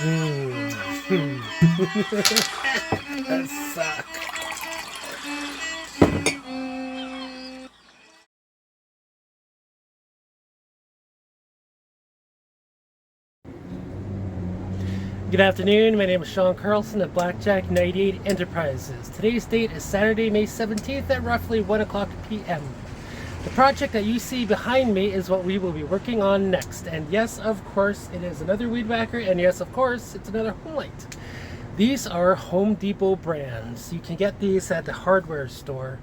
That sucks. Good afternoon, my name is Sean Carlson of Blackjack 98 Enterprises. Today's date is Saturday, May 17th at roughly 1 o'clock p.m. The project that you see behind me is what we will be working on next. And yes, of course, it is another weed whacker, and yes, of course, it's another Homelite. These are Home Depot brands. You can get these at the hardware store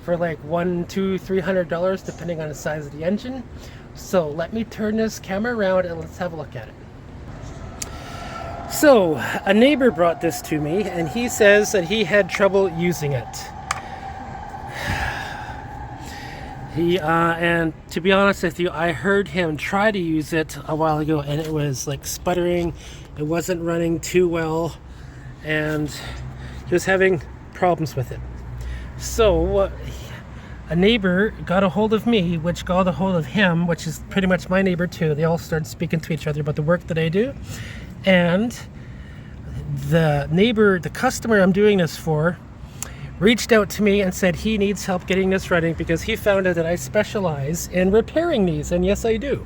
for like $100, $200, $300 depending on the size of the engine. So let me turn this camera around and let's have a look at it. So, a neighbor brought this to me, and he says that he had trouble using it. And to be honest with you, I heard him try to use it a while ago, and it was like sputtering. It wasn't running too well, and he was having problems with it. So, a neighbor got a hold of me, which got a hold of him, which is pretty much my neighbor too. They all started speaking to each other about the work that I do. And the neighbor, the customer I'm doing this for, reached out to me and said he needs help getting this running because he found out that I specialize in repairing these, and yes I do.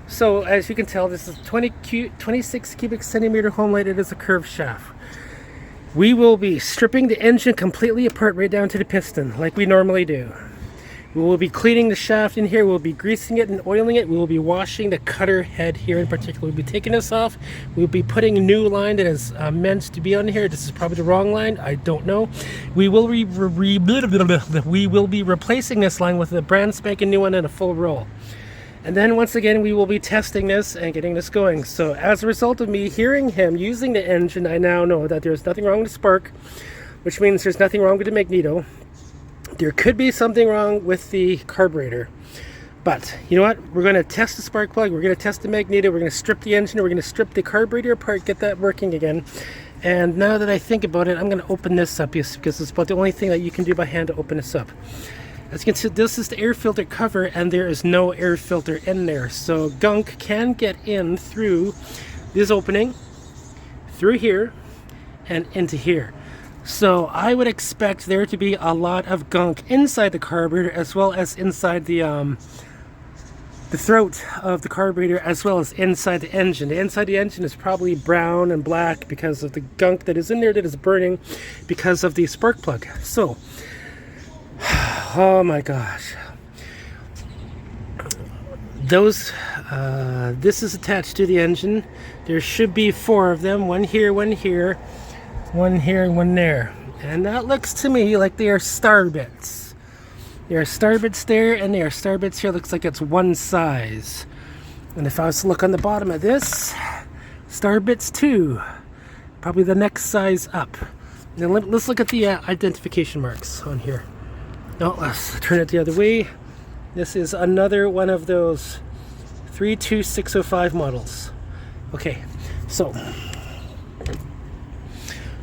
So as you can tell, this is 26 cubic centimeter Homelite. It is a curved shaft. We will be stripping the engine completely apart right down to the piston like we normally do. We will be cleaning the shaft in here. We'll be greasing it and oiling it. We will be washing the cutter head here in particular. We'll be taking this off. We'll be putting a new line that is meant to be on here. This is probably the wrong line. I don't know. We will be replacing this line with a brand spanking new one and a full roll. And then once again, we will be testing this and getting this going. So as a result of me hearing him using the engine, I now know that there's nothing wrong with the spark, which means there's nothing wrong with the magneto. There could be something wrong with the carburetor, but you know what? We're going to test the spark plug, we're going to test the magneto, we're going to strip the engine, we're going to strip the carburetor apart, get that working again. And now that I think about it, I'm going to open this up because it's about the only thing that you can do by hand to open this up. As you can see, this is the air filter cover, and there is no air filter in there, so gunk can get in through this opening, through here, and into here. So I would expect there to be a lot of gunk inside the carburetor as well as inside the throat of the carburetor as well as inside the engine. The inside of the engine is probably brown and black because of the gunk that is in there that is burning because of the spark plug. So, oh my gosh. This is attached to the engine. There should be 4 of them, one here, one here, one here and one there, and that looks to me like they are star bits. There are star bits there and there are star bits here. Looks like it's one size. And if I was to look on the bottom of this, star bits 2, probably the next size up. Now let's look at the identification marks on here. No, let's turn it the other way. This is another one of those 32605 models. Okay, so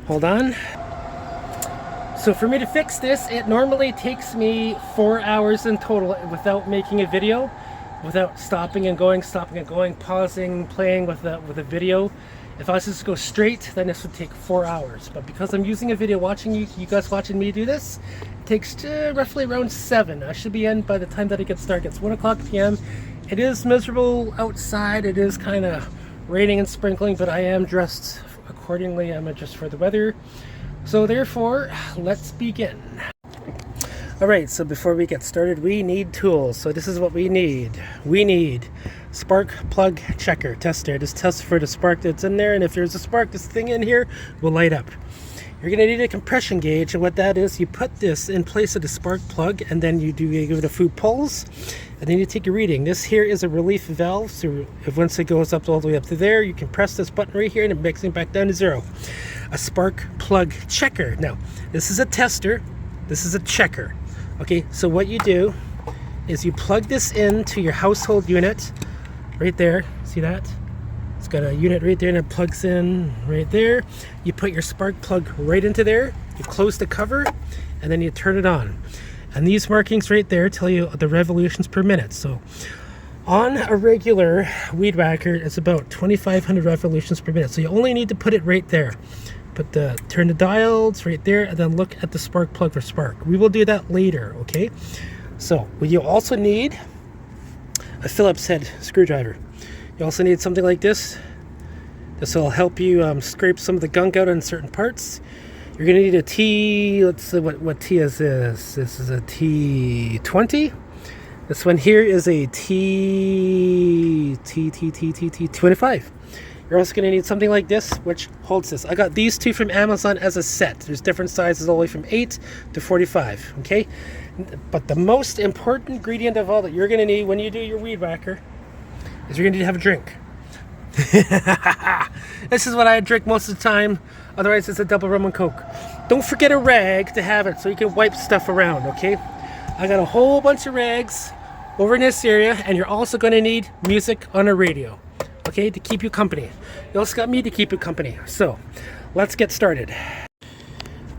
hold on. So for me to fix this, it normally takes me 4 hours in total without making a video, without stopping and going, pausing, playing with a video. If I was just to go straight, then this would take 4 hours. But because I'm using a video, watching you guys watching me do this, it takes roughly around 7. I should be in by the time that it gets dark. It's 1 o'clock p.m. It is miserable outside. It is kind of raining and sprinkling, but I am dressed accordingly. I'm adjusted for the weather. So therefore, let's begin. Alright, so before we get started, we need tools. So this is what we need. We need spark plug checker tester. Just test for the spark that's in there, and if there's a spark, this thing in here will light up. You're going to need a compression gauge, and what that is, you put this in place of the spark plug, and then you give it a few pulls, and then you take a reading. This here is a relief valve, so if once it goes up all the way up to there, you can press this button right here, and it makes it back down to 0. A spark plug checker. Now, this is a tester, this is a checker. Okay, so what you do is you plug this into your household unit, right there, see that? It's got a unit right there and it plugs in right there. You put your spark plug right into there, you close the cover, and then you turn it on. And these markings right there tell you the revolutions per minute. So On a regular weed whacker, it's about 2,500 revolutions per minute. So you only need to put it right there. Turn the dials right there, and then look at the spark plug for spark. We will do that later, okay? So you also need a Phillips head screwdriver. You also need something like this. This will help you scrape some of the gunk out on certain parts. You're gonna need a T, let's see, what T is this? This is a T20. This one here is a T25. You're also going to need something like this, which holds this. I got these two from Amazon as a set. There's different sizes all the way from 8 to 45, okay? But the most important ingredient of all that you're going to need when you do your weed whacker is you're going to need to have a drink. This is what I drink most of the time. Otherwise, it's a double rum and coke. Don't forget a rag to have it so you can wipe stuff around, okay? I got a whole bunch of rags over in this area, and you're also going to need music on a radio. Okay, to keep you company. You also got me to keep you company. So, let's get started.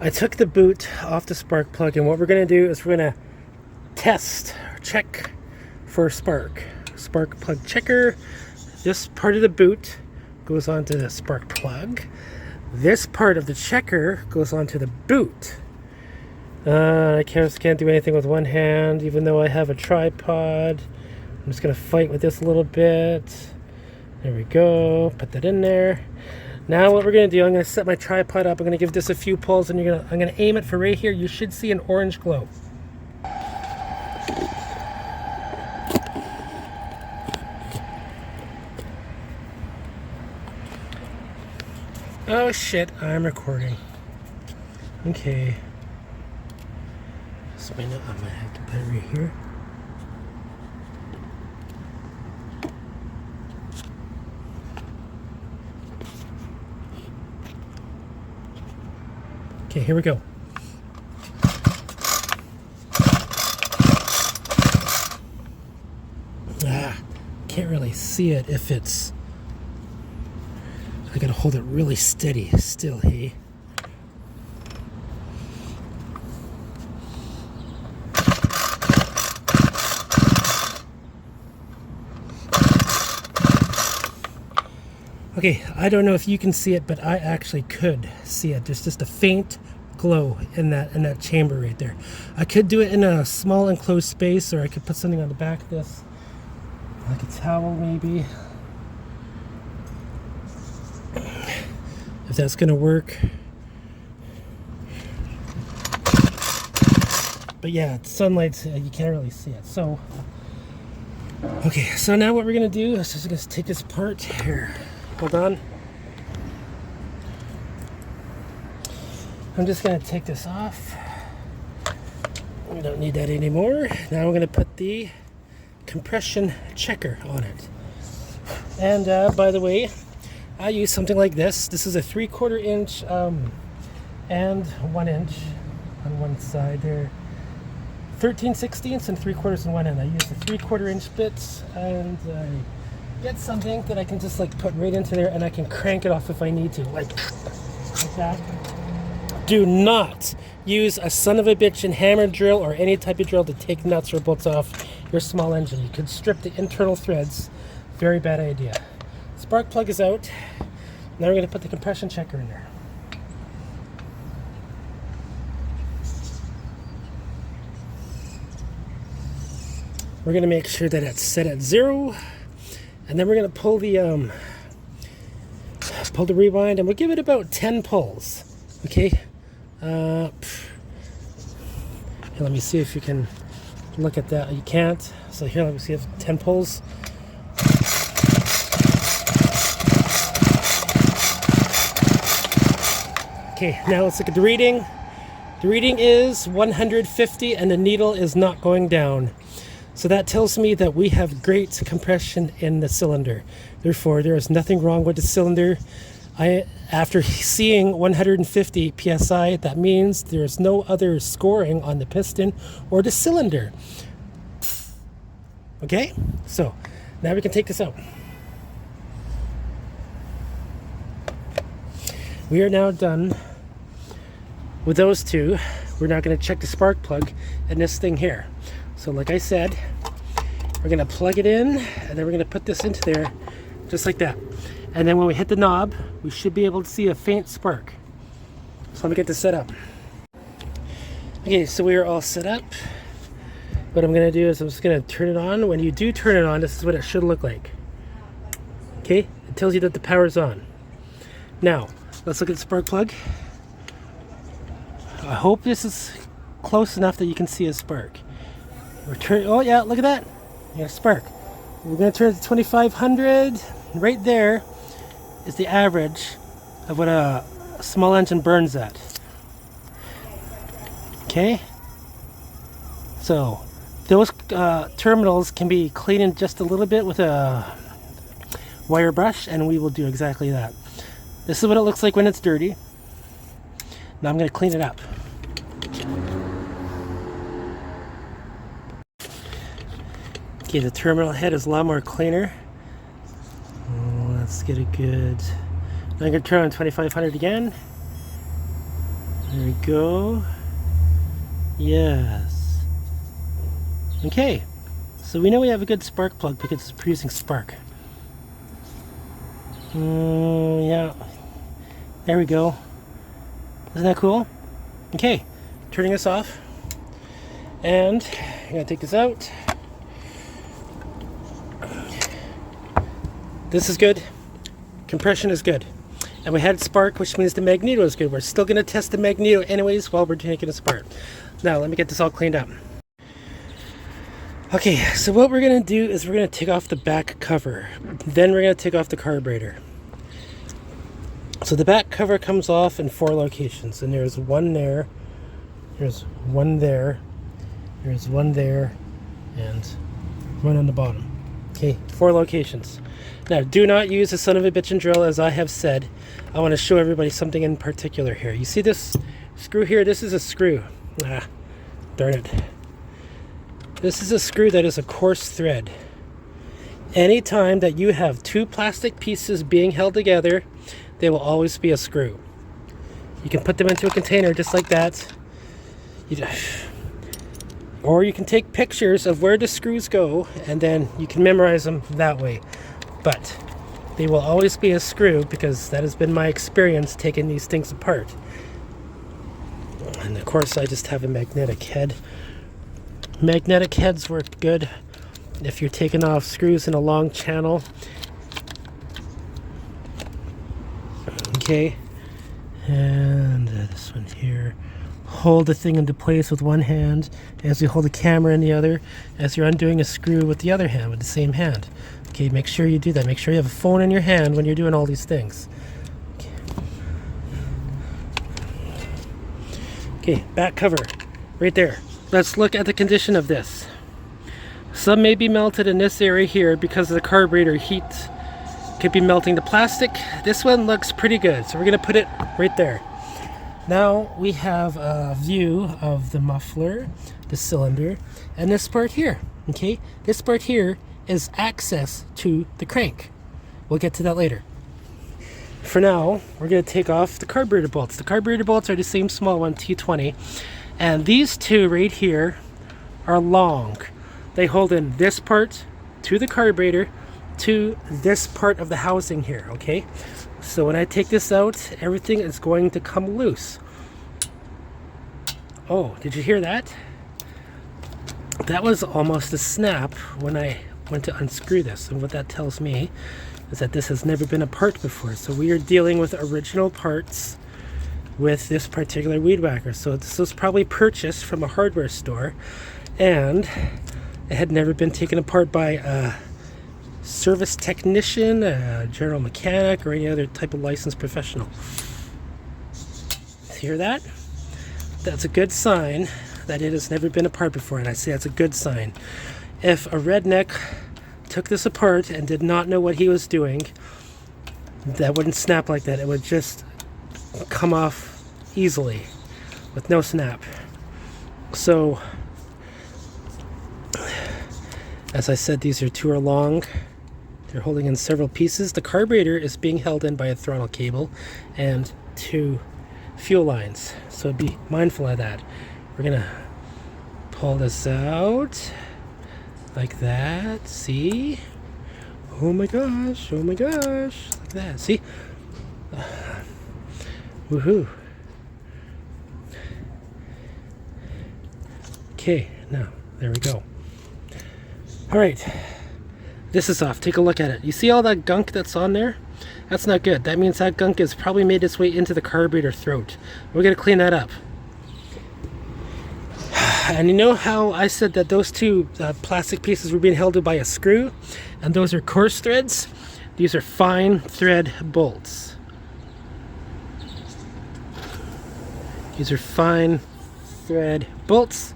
I took the boot off the spark plug, and what we're going to do is we're going to check for spark plug checker. This part of the boot goes onto the spark plug. This part of the checker goes onto the boot. I can't do anything with one hand, even though I have a tripod. I'm just going to fight with this a little bit. There we go. Put that in there. Now what we're going to do, I'm going to set my tripod up. I'm going to give this a few pulls, and I'm going to aim it for right here. You should see an orange glow. Oh shit, I'm recording. Okay. So I know I might have to put it right here. Okay, here we go. Can't really see it if it's... I gotta hold it really steady still, hey? Okay, I don't know if you can see it, but I actually could see it. There's just a faint glow in that chamber right there. I could do it in a small enclosed space, or I could put something on the back of this, like a towel maybe. If that's gonna work. But yeah, sunlight, you can't really see it. So, okay, so now what we're gonna do is just gonna take this apart here. Hold on. I'm just going to take this off. We don't need that anymore. Now we're going to put the compression checker on it. And by the way, I use something like this. This is a 3/4 inch and 1 inch on one side there. 13/16 and 3/4 and 1 end. I use the 3/4 inch bits, and I get something that I can just like put right into there, and I can crank it off if I need to, like that. Do not use a son of a bitch and hammer drill or any type of drill to take nuts or bolts off your small engine. You could strip the internal threads. Very bad idea. Spark plug is out. Now we're going to put the compression checker in there. We're going to make sure that it's set at 0. And then we're going to pull the rewind, and we'll give it about 10 pulls. Okay? Here, let me see if you can look at that. You can't. So here, let me see if 10 pulls. Okay, now let's look at the reading. The reading is 150, and the needle is not going down. So that tells me that we have great compression in the cylinder. Therefore, there is nothing wrong with the cylinder. After seeing 150 psi, that means there is no other scoring on the piston or the cylinder. Okay, so now we can take this out. We are now done with those two. We're now going to check the spark plug and this thing here. So like I said, We're gonna plug it in, and then we're gonna put this into there, just like that. And then when we hit the knob, we should be able to see a faint spark. So let me get this set up. Okay, so we are all set up. What I'm gonna do is I'm just gonna turn it on. When you do turn it on, this is what it should look like. Okay, it tells you that the power's on. Now, let's look at the spark plug. I hope this is close enough that you can see a spark. Oh yeah, look at that. You got a spark. We're gonna turn it to 2500. Right there is the average of what a small engine burns at. Okay, so those terminals can be cleaned just a little bit with a wire brush, and we will do exactly that. This is what it looks like when it's dirty. Now I'm going to clean it up. Okay, the terminal head is a lot more cleaner. Let's get a good... Now I'm going to turn on 2500 again. There we go. Yes. Okay, so we know we have a good spark plug because it's producing spark. Yeah. There we go. Isn't that cool? Okay, turning this off. And I'm going to take this out. This is good. Compression is good. And we had spark, which means the magneto is good. We're still going to test the magneto anyways while we're taking a spark. Now, let me get this all cleaned up. Okay, so what we're going to do is we're going to take off the back cover. Then we're going to take off the carburetor. So the back cover comes off in 4 locations. And there's one there, there's one there, there's one there, and one on the bottom. Okay, 4 locations. Now, do not use a son of a bitchin' drill, as I have said. I want to show everybody something in particular here. You see this screw here? This is a screw. Ah, darn it. This is a screw that is a coarse thread. Anytime that you have 2 plastic pieces being held together, they will always be a screw. You can put them into a container just like that. Or you can take pictures of where the screws go, and then you can memorize them that way. But they will always be a screw, because that has been my experience taking these things apart. And of course I just have a magnetic head. Magnetic heads work good if you're taking off screws in a long channel. Okay, and this one here. Hold the thing into place with one hand as you hold the camera in the other, as you're undoing a screw with the other hand, with the same hand. Okay, make sure you do that. Make sure you have a phone in your hand when you're doing all these things. Okay, back cover, right there. Let's look at the condition of this. Some may be melted in this area here because of the carburetor heat. Could be melting the plastic. This one looks pretty good, so we're going to put it right there. Now we have a view of the muffler, the cylinder, and this part here. Okay, this part here is access to the crank. We'll get to that later. For now, we're going to take off the carburetor bolts. The carburetor bolts are the same small one, T20, and these 2 right here are long. They hold in this part to the carburetor to this part of the housing here. Okay, so when I take this out, everything is going to come loose. Oh, did you hear that? That was almost a snap when I went to unscrew this, and what that tells me is that this has never been apart before. So we are dealing with original parts with this particular weed whacker. So this was probably purchased from a hardware store, and it had never been taken apart by a service technician, a general mechanic, or any other type of licensed professional. Hear that? That's a good sign that it has never been apart before, and I say that's a good sign. If a redneck took this apart and did not know what he was doing, that wouldn't snap like that. It would just come off easily with no snap. So, as I said, these are 2 are long. They're holding in several pieces. The carburetor is being held in by a throttle cable and 2 fuel lines. So be mindful of that. We're gonna pull this out. Like that, see? Oh my gosh, like that, see? Woohoo. Okay, now, there we go. All right, this is off. Take a look at it. You see all that gunk that's on there? That's not good. That means that gunk has probably made its way into the carburetor throat. We're gonna clean that up. And you know how I said that those two plastic pieces were being held by a screw? And those are coarse threads? These are fine thread bolts. These are fine thread bolts,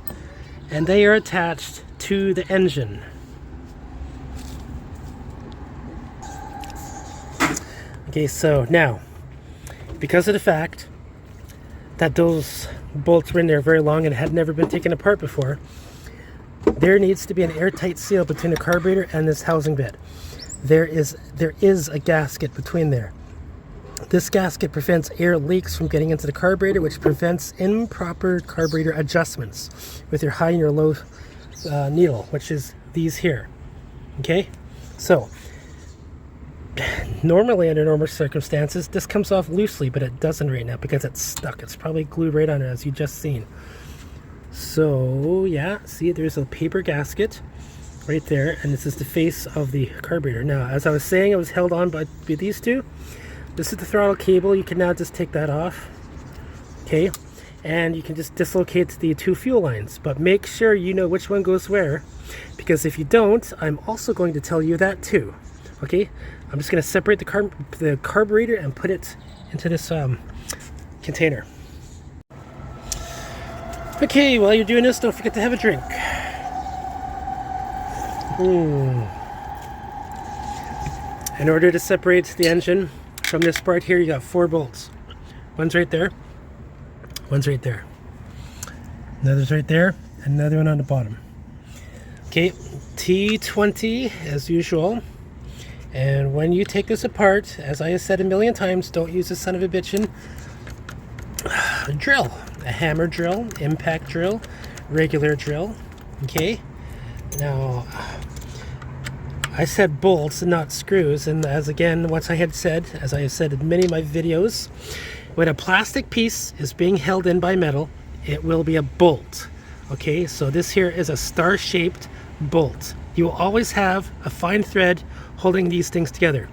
and they are attached to the engine. Okay, so now, because of the fact that those bolts were in there very long and had never been taken apart before, there needs to be an airtight seal between the carburetor and this housing bit. There is a gasket between there. This gasket prevents air leaks from getting into the carburetor, which prevents improper carburetor adjustments with your high and your low needle, which is these here. Okay, so normally under normal circumstances this comes off loosely, but it doesn't right now because it's stuck. It's probably glued right on it, as you just seen. So yeah, see, there's a paper gasket right there, and this is the face of the carburetor. Now, as I was saying, it was held on by these two. This is the throttle cable. You can now just take that off, okay, and you can just dislocate the two fuel lines, but make sure you know which one goes where, because if you don't, I'm also going to tell you that too. Okay, I'm just going to separate the carburetor and put it into this container. Okay, while you're doing this, don't forget to have a drink. In order to separate the engine from this part here, you got 4 bolts. One's right there, one's right there, another's right there, and another one on the bottom. Okay, T20 as usual. And when you take this apart, as I have said a million times, don't use a son of a bitchin' drill. A hammer drill, impact drill, regular drill. Okay? Now, I said bolts and not screws, and as again, what I had said, as I have said in many of my videos, when a plastic piece is being held in by metal, it will be a bolt. Okay? So this here is a star-shaped bolt. You will always have a fine thread holding these things together.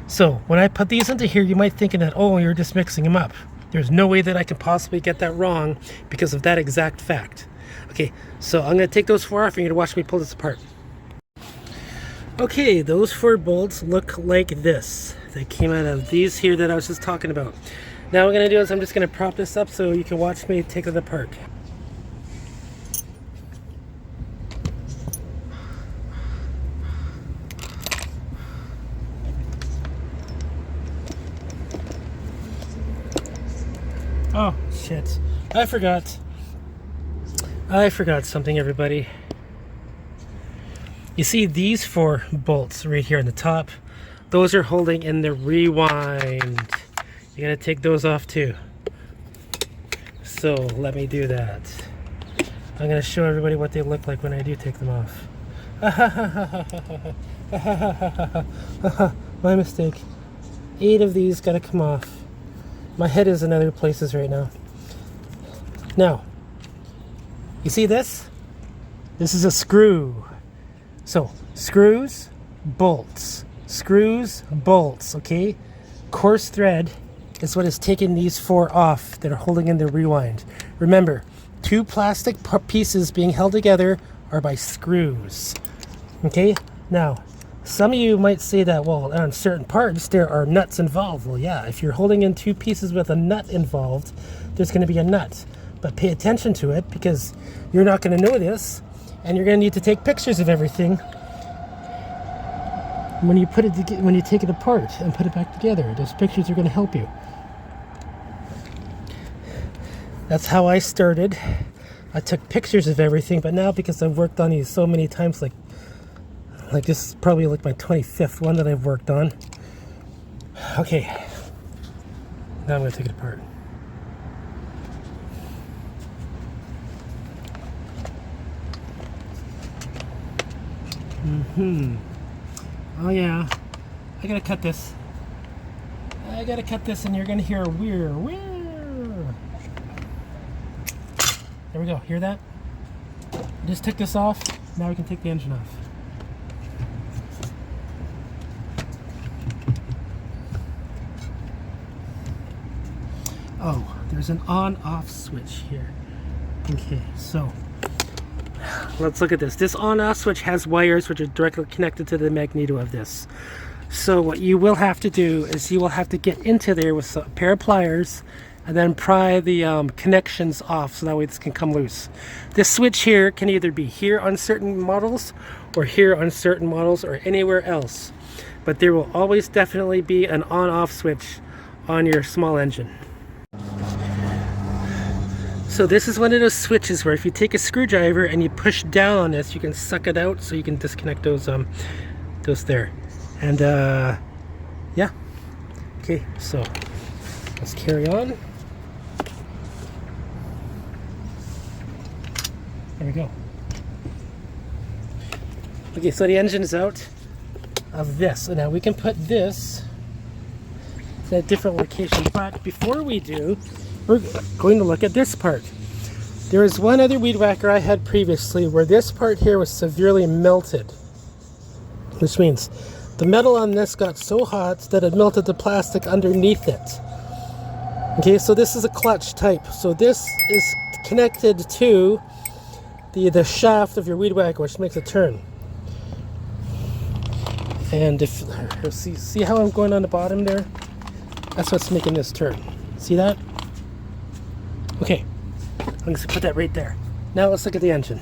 So when I put these into here, you might think that, oh, you're just mixing them up. There's no way that I can possibly get that wrong because of that exact fact. Okay, so I'm going to take those 4 off and you're going to watch me pull this apart. Okay, those 4 bolts look like this. They came out of these here that I was just talking about. Now what I'm going to do is I'm just going to prop this up so you can watch me take it apart. Oh, shit. I forgot something, everybody. You see these 4 bolts right here on the top? Those are holding in the rewind. You gotta take those off too. So let me do that. I'm gonna show everybody what they look like when I do take them off. My mistake. 8 of these gotta come off. My head is in other places right now. Now, you see this? This is a screw. So, screws, bolts, okay? Coarse thread is what is taking these 4 off that are holding in the rewind. Remember, 2 plastic pieces being held together are by screws. Okay? Now, some of you might say that, well, on certain parts there are nuts involved. Well, yeah, if you're holding in 2 pieces with a nut involved, there's going to be a nut. But pay attention to it, because you're not going to know this, and you're going to need to take pictures of everything when you take it apart and put it back together. Those pictures are going to help you. That's how I started. I took pictures of everything, but now because I've worked on these so many times, like this is probably like my 25th one that I've worked on. Okay, now I'm going to take it apart. Oh yeah, I gotta cut this. I gotta cut this, and you're gonna hear a whir. There we go. Hear that? Just took this off. Now we can take the engine off. Oh, there's an on-off switch here. Okay, so let's look at this. This on-off switch has wires which are directly connected to the magneto of this. So what you will have to do is you will have to get into there with a pair of pliers and then pry the connections off so that way this can come loose. This switch here can either be here on certain models or here on certain models or anywhere else. But there will always definitely be an on-off switch on your small engine. So this is one of those switches where if you take a screwdriver and you push down on this, you can suck it out so you can disconnect those there. And yeah. Okay, so let's carry on. There we go. Okay, so the engine is out of this. So now we can put this in a different location. But before we do, we're going to look at this part. There is one other weed whacker I had previously where this part here was severely melted. Which means the metal on this got so hot that it melted the plastic underneath it. Okay, so this is a clutch type. So this is connected to the shaft of your weed whacker, which makes it turn. And if see how I'm going on the bottom there? That's what's making this turn. See that? Okay, I'm just gonna put that right there. Now let's look at the engine.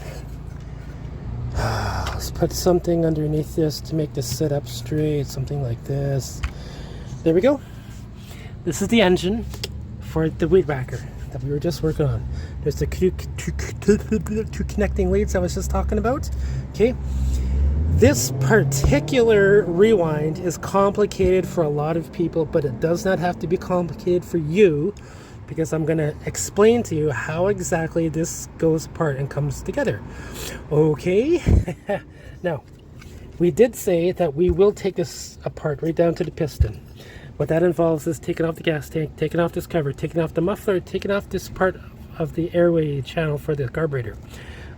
Let's put something underneath this to make this sit up straight, something like this. There we go. This is the engine for the weed whacker that we were just working on. There's the two connecting leads I was just talking about. Okay. This particular rewind is complicated for a lot of people, but it does not have to be complicated for you, because I'm going to explain to you how exactly this goes apart and comes together. Okay. Now, we did say that we will take this apart right down to the piston. What that involves is taking off the gas tank, taking off this cover, taking off the muffler, taking off this part of the airway channel for the carburetor.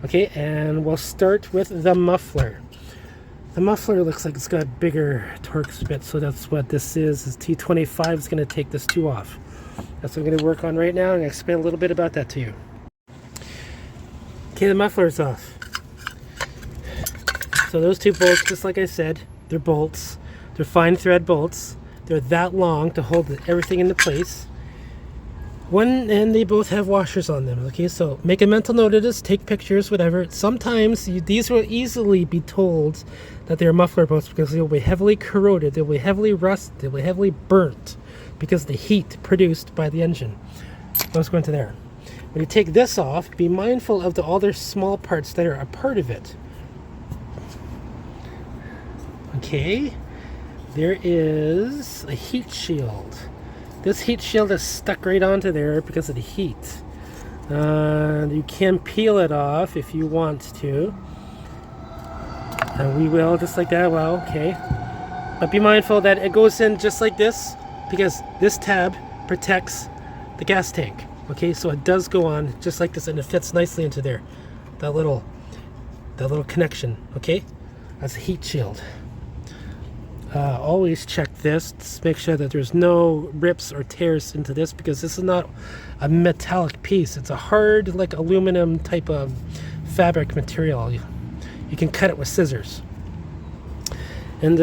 Okay, and we'll start with the muffler. The muffler looks like it's got bigger torque bits, so that's what this is. This T25 is going to take this two off. That's what I'm going to work on right now, and explain a little bit about that to you. Okay, the muffler is off. So those two bolts, just like I said, they're bolts. They're fine thread bolts. They're that long to hold everything into place. And they both have washers on them. Okay, so make a mental note of this, take pictures, whatever. Sometimes these will easily be told that they're muffler bolts because they'll be heavily corroded, they'll be heavily rusted, they'll be heavily burnt because of the heat produced by the engine. Let's go into there. When you take this off, be mindful of the other small parts that are a part of it. Okay, there is a heat shield. This heat shield is stuck right onto there because of the heat. You can peel it off if you want to. And we will, just like that. Well, okay. But be mindful that it goes in just like this, because this tab protects the gas tank. Okay, so it does go on just like this, and it fits nicely into there. That little connection. Okay, that's a heat shield. Always check this to make sure that there's no rips or tears into this, because this is not a metallic piece. It's a hard, like aluminum type of fabric material. You can cut it with scissors. And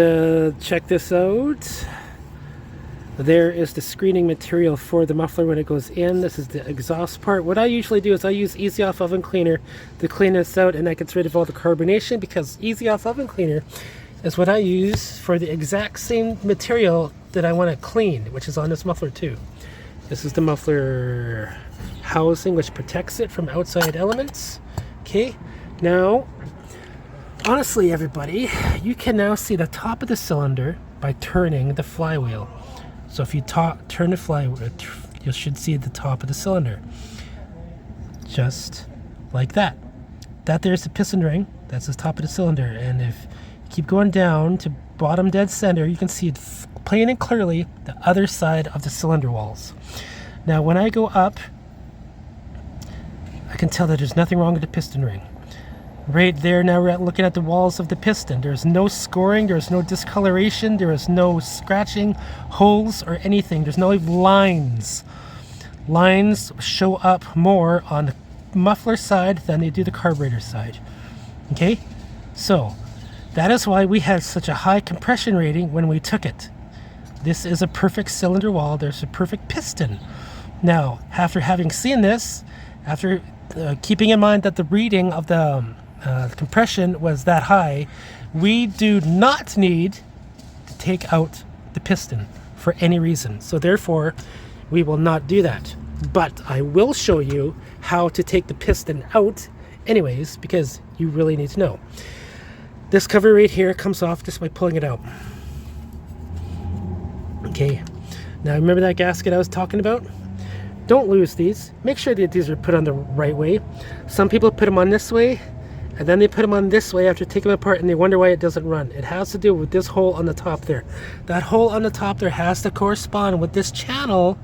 check this out. There is the screening material for the muffler when it goes in. This is the exhaust part. What I usually do is I use Easy Off Oven Cleaner to clean this out, and that gets rid of all the carbonation, because Easy Off Oven Cleaner is what I use for the exact same material that I want to clean, which is on this muffler too. This is the muffler housing, which protects it from outside elements. Okay, now honestly everybody, you can now see the top of the cylinder by turning the flywheel. So if you turn the flywheel, you should see the top of the cylinder, just like that. That there's the piston ring, that's the top of the cylinder. And if keep going down to bottom dead center, you can see it plain and clearly the other side of the cylinder walls. Now when I go up, I can tell that there's nothing wrong with the piston ring. Right there, now we're looking at the walls of the piston. There's no scoring, there's no discoloration, there is no scratching, holes, or anything. There's no lines. Lines show up more on the muffler side than they do the carburetor side. Okay? So, that is why we had such a high compression rating when we took it. This is a perfect cylinder wall, there's a perfect piston. Now, after having seen this, after keeping in mind that the reading of the compression was that high, we do not need to take out the piston for any reason. So therefore, we will not do that. But I will show you how to take the piston out anyways, because you really need to know. This cover right here comes off just by pulling it out. Okay, now remember that gasket I was talking about? Don't lose these. Make sure that these are put on the right way. Some people put them on this way, and then they put them on this way after taking them apart, and they wonder why it doesn't run. It has to do with this hole on the top there. That hole on the top there has to correspond with this channel,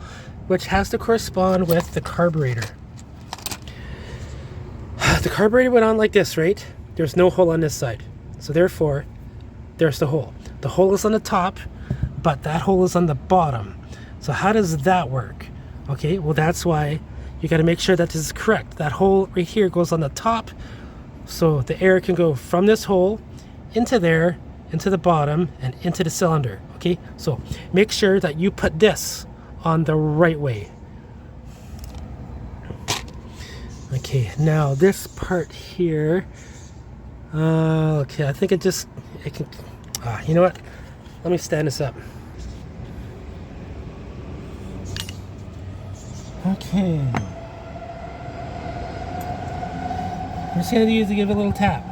which has to correspond with the carburetor. The carburetor went on like this, right? There's no hole on this side. So therefore, there's the hole. The hole is on the top, but that hole is on the bottom. So how does that work? Okay, well that's why you got to make sure that this is correct. That hole right here goes on the top, so the air can go from this hole into there, into the bottom, and into the cylinder. Okay, so make sure that you put this on the right way. Okay, now this part here, okay, I think it can, you know what? Let me stand this up. Okay. I'm just going to use to give it a little tap.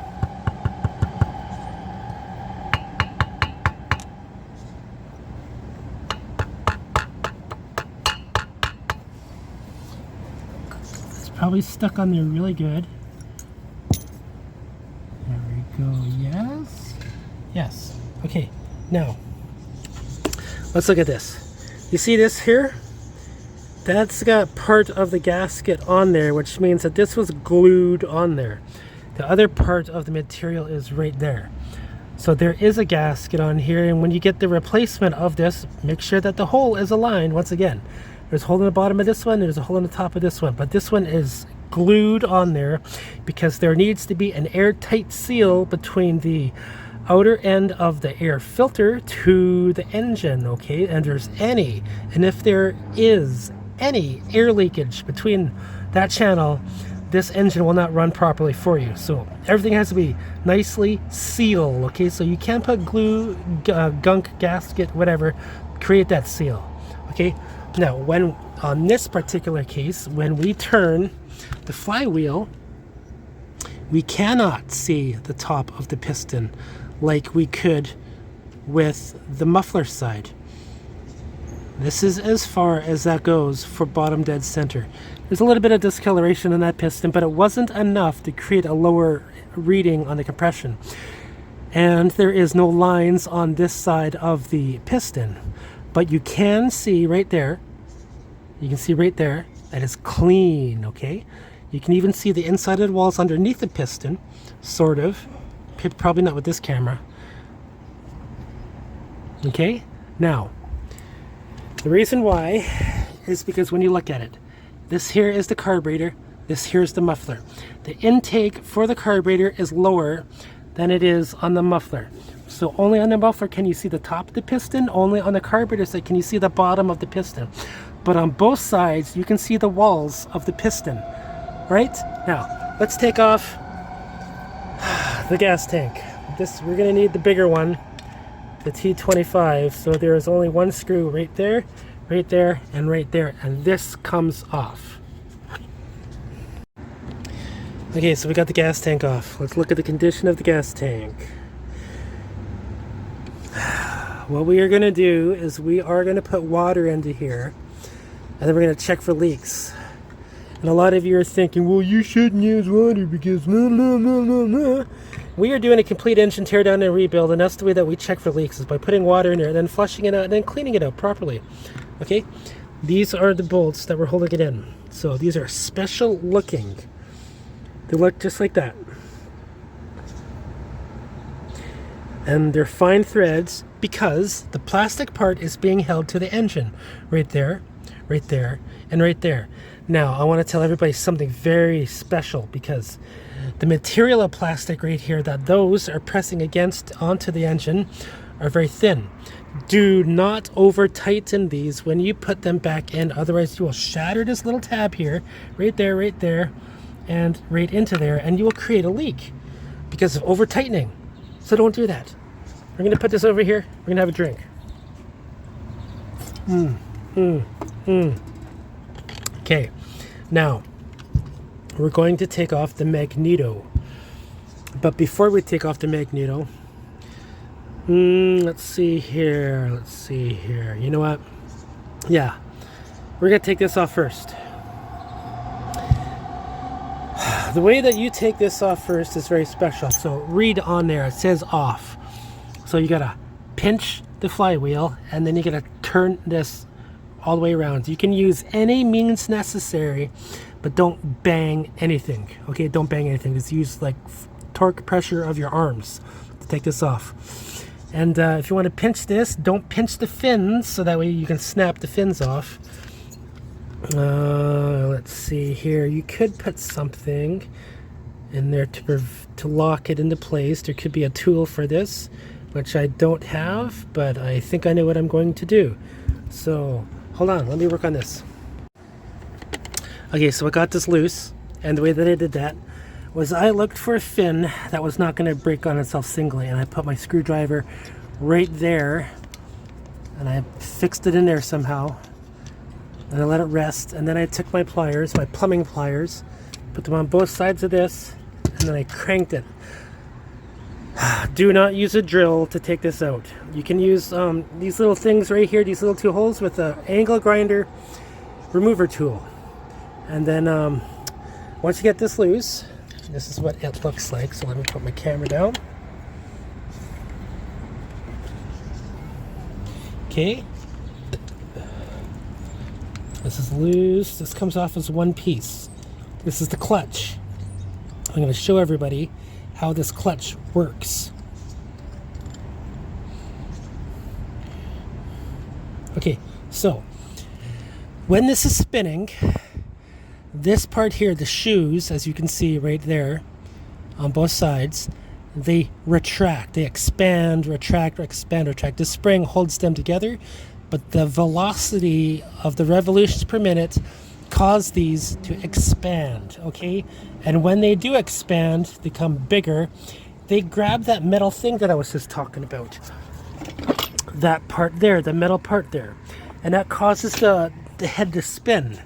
It's probably stuck on there really good. There we go. Yes. Yes. Okay. Now, let's look at this. You see this here? That's got part of the gasket on there, which means that this was glued on there. The other part of the material is right there. So there is a gasket on here, and when you get the replacement of this, make sure that the hole is aligned. Once again, there's a hole in the bottom of this one, there's a hole in the top of this one, but this one is glued on there because there needs to be an airtight seal between the outer end of the air filter to the engine, okay? And there's any, and if there is any air leakage between that channel, this engine will not run properly for you. So everything has to be nicely sealed, okay? So you can't put glue, gunk, gasket, whatever, create that seal, okay? Now, when on this particular case, when we turn the flywheel, we cannot see the top of the piston like we could with the muffler side. This is as far as that goes for bottom dead center. There's a little bit of discoloration on that piston, but it wasn't enough to create a lower reading on the compression. And there is no lines on this side of the piston. But you can see right there, you can see right there, that is clean, okay? You can even see the inside of the walls underneath the piston, sort of. Probably not with this camera. Okay? Now, the reason why is because when you look at it, this here is the carburetor, this here is the muffler. The intake for the carburetor is lower than it is on the muffler. So only on the muffler can you see the top of the piston, only on the carburetor side can you see the bottom of the piston. But on both sides, you can see the walls of the piston, right? Now, let's take off the gas tank. We're gonna need the bigger one, the T25. So there is only one screw right there, and right there, and this comes off. Okay, so we got the gas tank off. Let's look at the condition of the gas tank. What we are gonna do is we are gonna put water into here, and then we're gonna check for leaks. And a lot of you are thinking, well, you shouldn't use water because blah, blah, blah, blah, blah. We are doing a complete engine teardown and rebuild, and that's the way that we check for leaks, is by putting water in there and then flushing it out and then cleaning it out properly. Okay, these are the bolts that we're holding it in. So these are special looking. They look just like that. And they're fine threads because the plastic part is being held to the engine. Right there, and right there. Now, I want to tell everybody something very special, because the material of plastic right here that those are pressing against onto the engine are very thin. Do not over tighten these when you put them back in, otherwise you will shatter this little tab here, right there, and right into there, and you will create a leak because of over tightening. So don't do that. We're going to put this over here. We're going to have a drink. Okay, now we're going to take off the magneto. But before we take off the magneto, let's see here. You know what? Yeah, we're going to take this off first. The way that you take this off first is very special. So read on there, it says off. So you gotta pinch the flywheel, and then you gotta turn this all the way around. You can use any means necessary, but don't bang anything. Okay, don't bang anything. Just use like torque pressure of your arms to take this off. And if you want to pinch this, don't pinch the fins, so that way you can snap the fins off. Let's see here. You could put something in there to lock it into place. There could be a tool for this, which I don't have, but I think I know what I'm going to do. So hold on, let me work on this. Okay, so I got this loose, and the way that I did that was I looked for a fin that was not going to break on itself singly, and I put my screwdriver right there, and I fixed it in there somehow, and I let it rest, and then I took my pliers, my plumbing pliers, put them on both sides of this, and then I cranked it. Do not use a drill to take this out. You can use these little things right here, these little two holes, with an angle grinder remover tool. And then once you get this loose, this is what it looks like. So let me put my camera down. Okay. This is loose. This comes off as one piece. This is the clutch. I'm going to show everybody how this clutch works. Okay, so when this is spinning, this part here, the shoes, as you can see right there on both sides, they retract, they expand, retract, expand, retract. The spring holds them together, but the velocity of the revolutions per minute cause these to expand, okay? And when they do expand, become bigger, they grab that metal thing that I was just talking about. That part there, the metal part there. And that causes the head to spin.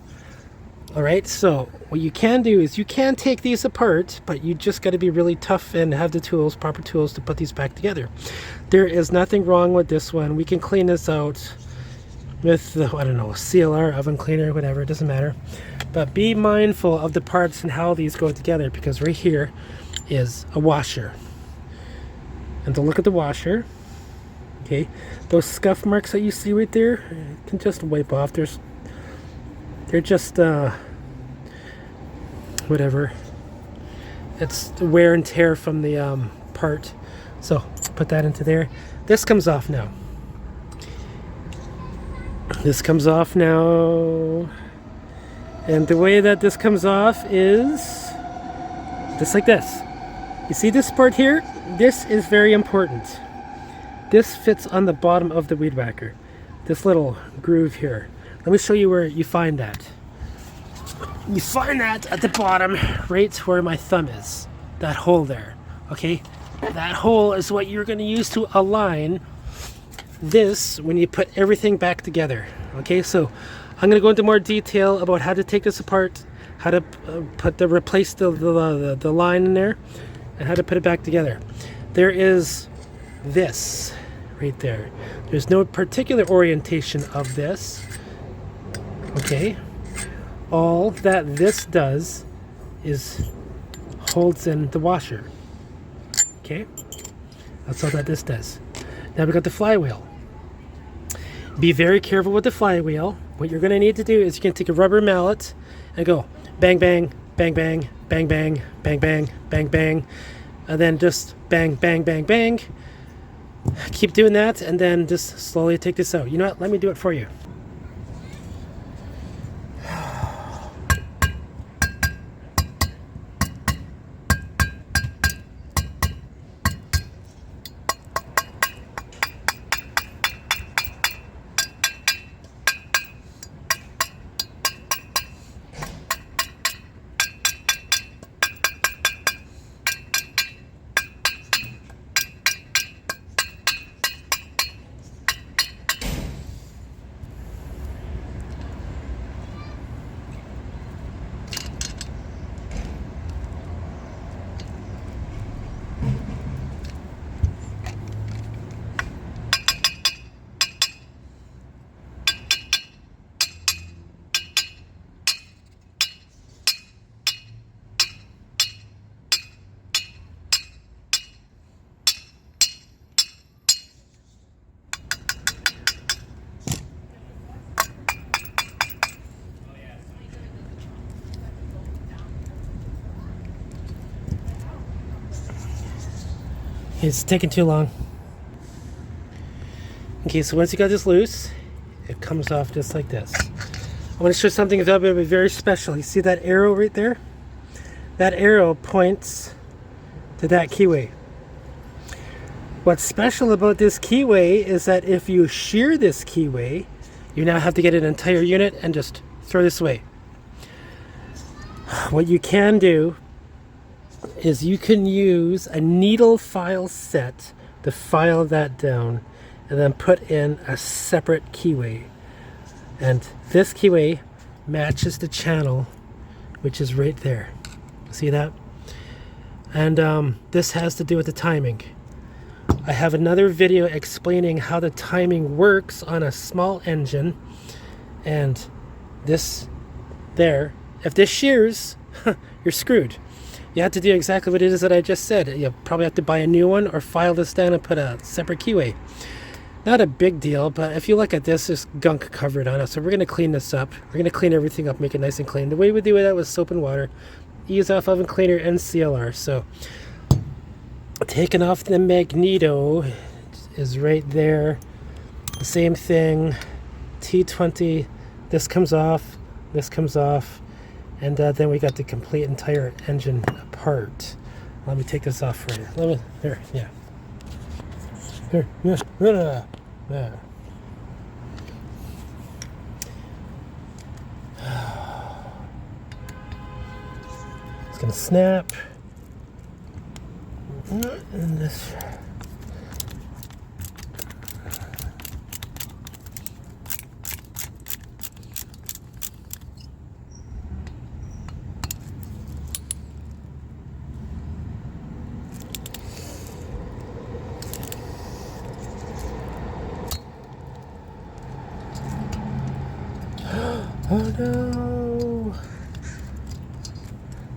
All right, so what you can do is you can take these apart, but you just got to be really tough and have the tools, proper tools, to put these back together. There is nothing wrong with this one. We can clean this out with the, I don't know, CLR, oven cleaner, whatever, it doesn't matter. But be mindful of the parts and how these go together, because right here is a washer. And to look at the washer, okay, those scuff marks that you see right there, you can just wipe off. They're just whatever. It's the wear and tear from the part. So put that into there. This comes off now. This comes off now. And the way that this comes off is just like this. You see this part here? This is very important. This fits on the bottom of the weed whacker. This little groove here. Let me show you where you find that. You find that at the bottom, right where my thumb is. That hole there, okay? That hole is what you're going to use to align this when you put everything back together, okay? So I'm going to go into more detail about how to take this apart, how to replace the line in there, and how to put it back together. There is this right there. There's no particular orientation of this. Okay, all that this does is holds in the washer. Okay, that's all that this does. Now we got the flywheel. Be very careful with the flywheel. What you're going to need to do is you can take a rubber mallet and go bang, bang, bang, bang, bang, bang, bang, bang, bang, bang, and then just bang, bang, bang, bang. Keep doing that, and then just slowly take this out. You know what? Let me do it for you. It's taking too long. Okay, so once you got this loose, it comes off just like this. I want to show something that will be very special. You see that arrow right there? That arrow points to that keyway. What's special about this keyway is that if you shear this keyway, you now have to get an entire unit and just throw this away. What you can do is you can use a needle file set to file that down and then put in a separate keyway. And this keyway matches the channel, which is right there. See that? And this has to do with the timing. I have another video explaining how the timing works on a small engine. And this there, if this shears, you're screwed. You have to do exactly what it is that I just said. You probably have to buy a new one or file this down and put a separate keyway. Not a big deal, but if you look at this, there's gunk covered on it. So we're going to clean this up. We're going to clean everything up, make it nice and clean. The way we do that with soap and water. Ease off oven cleaner and CLR. So taking off the magneto is right there. The same thing. T20. This comes off. This comes off. And then we got the complete entire engine apart. Let me take this off for you. Let me, here, yeah. Here, yeah. It's gonna snap. And this. Oh no!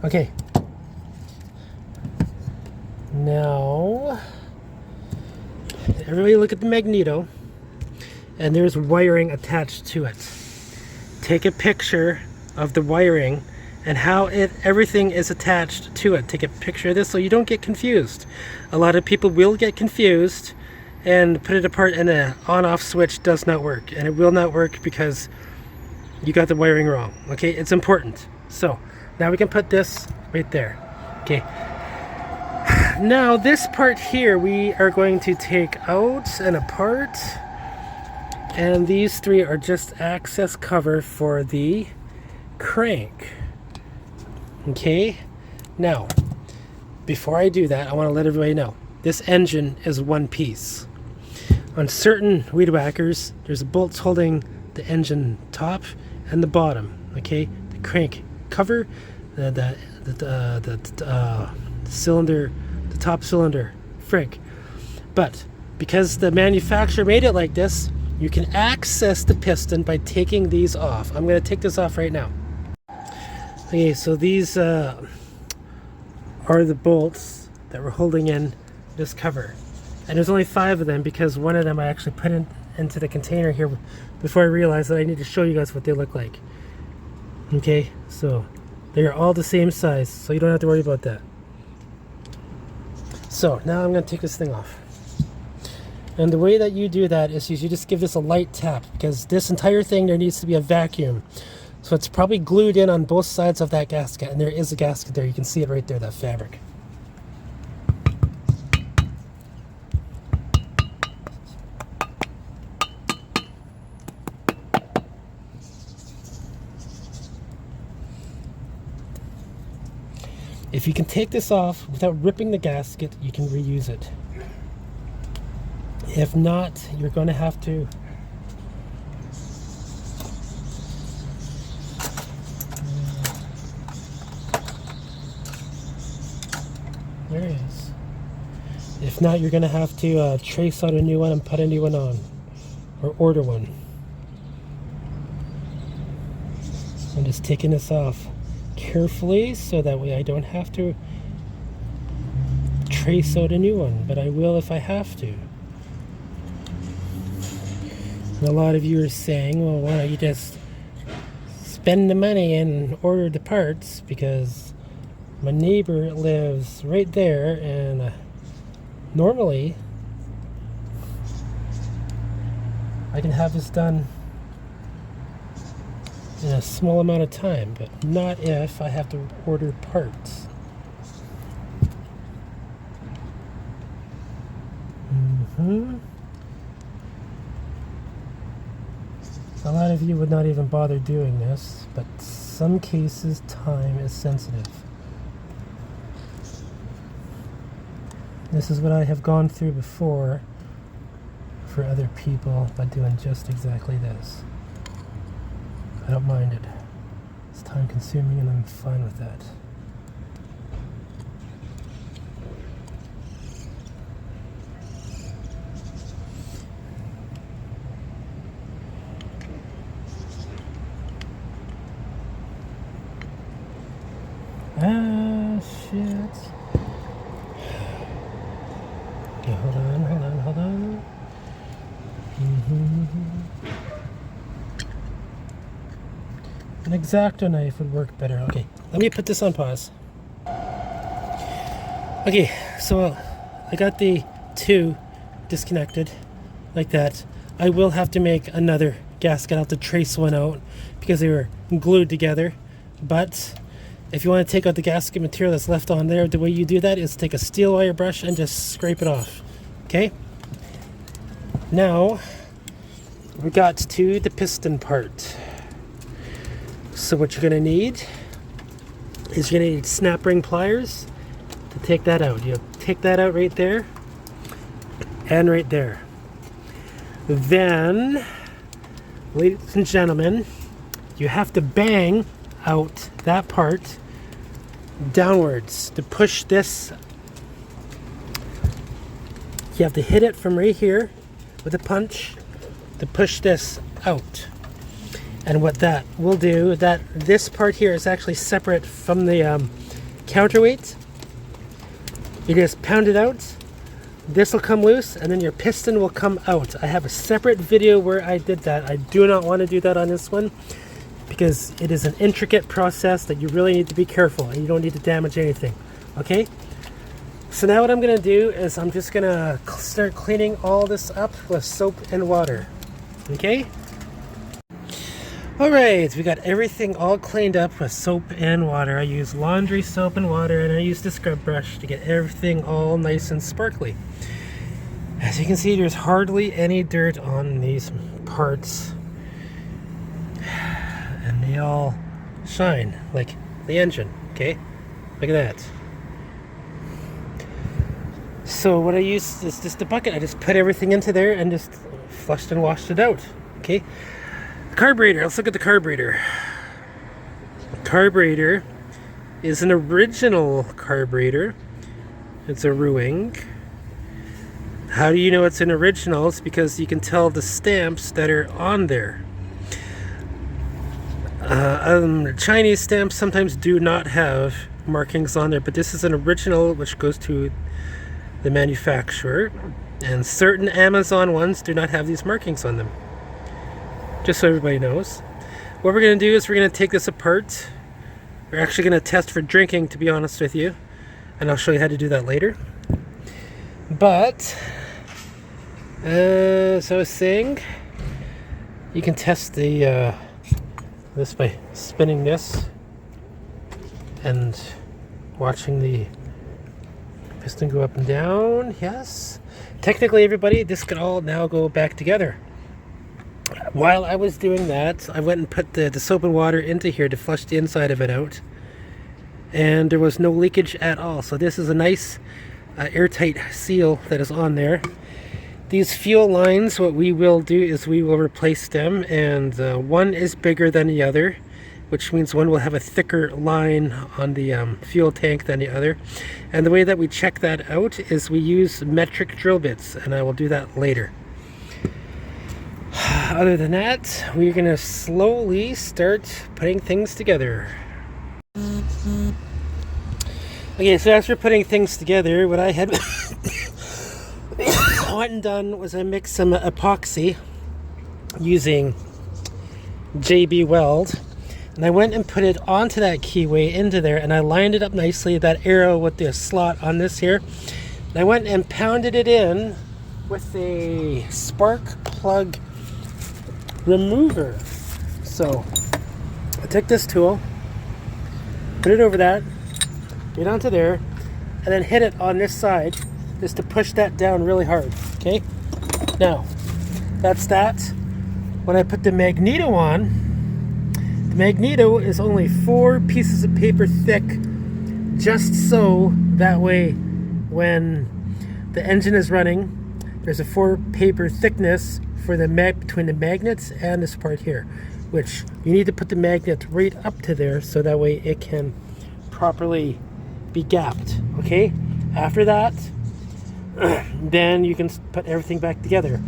Okay. Now, everybody look at the magneto, and there's wiring attached to it. Take a picture of the wiring and how everything is attached to it. Take a picture of this so you don't get confused. A lot of people will get confused and put it apart, and the on-off switch does not work, and it will not work because you got the wiring wrong. Okay, it's important. So now we can put this right there. Okay, now this part here we are going to take out and apart, and these three are just access cover for the crank. Okay, now before I do that, I want to let everybody know this engine is one piece. On certain weed whackers, there's bolts holding the engine top and the bottom. Okay, the crank cover, the cylinder, the top cylinder, frig. But because the manufacturer made it like this, you can access the piston by taking these off. I'm going to take this off right now. Okay, so these are the bolts that we're holding in this cover. And there's only 5 of them because one of them I actually put into the container here before I realized that I need to show you guys what they look like. Okay, so they're all the same size, so you don't have to worry about that. So now I'm going to take this thing off. And the way that you do that is you just give this a light tap, because this entire thing, there needs to be a vacuum. So it's probably glued in on both sides of that gasket, and there is a gasket there. You can see it right there, that fabric. If you can take this off without ripping the gasket, you can reuse it. If not, you're going to have to there it is. If not, you're going to have to trace out a new one and put a new one on, or order one. I'm just taking this off carefully so that way I don't have to trace out a new one, but I will if I have to. And a lot of you are saying, well, why don't you just spend the money and order the parts, because my neighbor lives right there, and normally I can have this done in a small amount of time, but not if I have to order parts. A lot of you would not even bother doing this, but some cases time is sensitive. This is what I have gone through before for other people by doing just exactly this. I don't mind it. It's time consuming and I'm fine with that. Ah, shit. Okay, hold on. An X-Acto knife would work better. Okay, let me put this on pause. Okay, so I got the 2 disconnected like that. I will have to make another gasket. I'll have to trace one out because they were glued together. But if you want to take out the gasket material that's left on there, the way you do that is take a steel wire brush and just scrape it off. Okay? Now, we got to the piston part. So what you're going to need is you're going to need snap ring pliers to take that out. You take that out right there and right there. Then, ladies and gentlemen, you have to bang out that part downwards to push this. You have to hit it from right here with a punch to push this out. And what that will do, that this part here is actually separate from the counterweight. You just pound it out. This will come loose, and then your piston will come out. I have a separate video where I did that. I do not want to do that on this one because it is an intricate process that you really need to be careful, and you don't need to damage anything. Okay? So now what I'm going to do is I'm just going to start cleaning all this up with soap and water. Okay? Alright, we got everything all cleaned up with soap and water. I use laundry soap and water, and I use the scrub brush to get everything all nice and sparkly. As you can see, there's hardly any dirt on these parts. And they all shine, like the engine, okay? Look at that. So what I use is just a bucket. I just put everything into there and just flushed and washed it out, okay? Carburetor, let's look at the carburetor. Carburetor is an original carburetor. It's a Ruing. How do you know it's an original? It's because you can tell the stamps that are on there. Chinese stamps sometimes do not have markings on there, but this is an original which goes to the manufacturer, and certain Amazon ones do not have these markings on them. Just so everybody knows. What we're going to do is we're going to take this apart. We're actually going to test for drinking, to be honest with you, and I'll show you how to do that later. But as I was saying, you can test the this by spinning this and watching the piston go up and down. Yes, technically, everybody, this could all now go back together. While I was doing that, I went and put the soap and water into here to flush the inside of it out, and there was no leakage at all. So this is a nice airtight seal that is on there. These fuel lines, what we will do is we will replace them, and one is bigger than the other, which means one will have a thicker line on the fuel tank than the other. And the way that we check that out is we use metric drill bits, and I will do that later. Other than that, we're going to slowly start putting things together. Okay, so as we're putting things together, what I had went and done was I mixed some epoxy using JB Weld, and I went and put it onto that keyway into there, and I lined it up nicely, that arrow with the slot on this here. And I went and pounded it in with a spark plug remover. So I took this tool, put it over that, get onto there, and then hit it on this side just to push that down really hard. Okay, now that's that. When I put the magneto on, the magneto is only 4 pieces of paper thick, just so that way when the engine is running, there's a 4 paper thickness for the between the magnets and this part here, which you need to put the magnet right up to there so that way it can properly be gapped. Okay, after that, then you can put everything back together.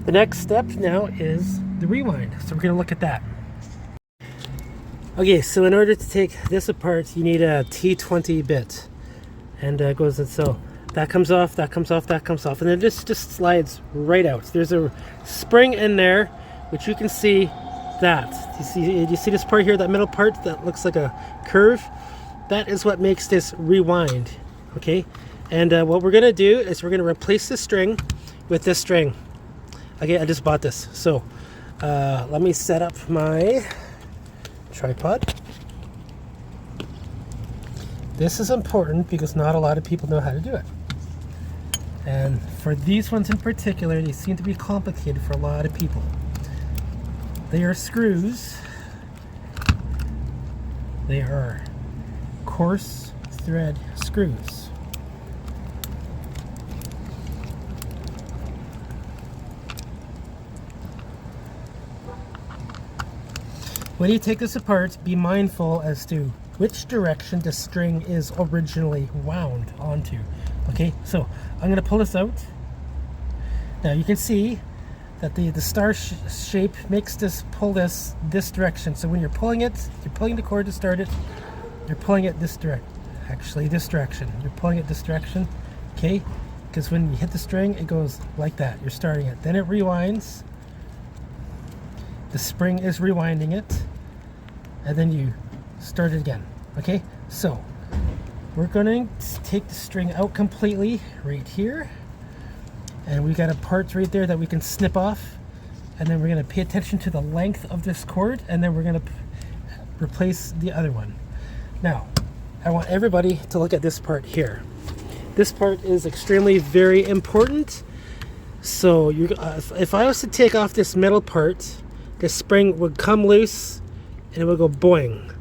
The next step now is the rewind, so we're going to look at that. Okay, so in order to take this apart, you need a T20 bit, and it goes and so that comes off, that comes off, that comes off, and then this just slides right out. There's a spring in there, which you can see that. You see this part here, that middle part that looks like a curve? That is what makes this rewind, okay? And what we're gonna do is we're gonna replace the string with this string. Okay, I just bought this. So let me set up my tripod. This is important because not a lot of people know how to do it. And for these ones in particular, they seem to be complicated for a lot of people. They are screws. They are coarse thread screws. When you take this apart, be mindful as to which direction the string is originally wound onto. Okay, so I'm going to pull this out. Now you can see that the star shape makes this pull this direction. So when you're pulling it, you're pulling the cord to start it, you're pulling it this direction. Actually, this direction. You're pulling it this direction. Okay, because when you hit the string, it goes like that. You're starting it. Then it rewinds. The spring is rewinding it. And then you start it again. Okay, so we're going to take the string out completely right here, and we got a part right there that we can snip off, and then we're going to pay attention to the length of this cord, and then we're going to replace the other one. Now I want everybody to look at this part here. This part is extremely very important. So if I was to take off this metal part, this spring would come loose and it would go boing.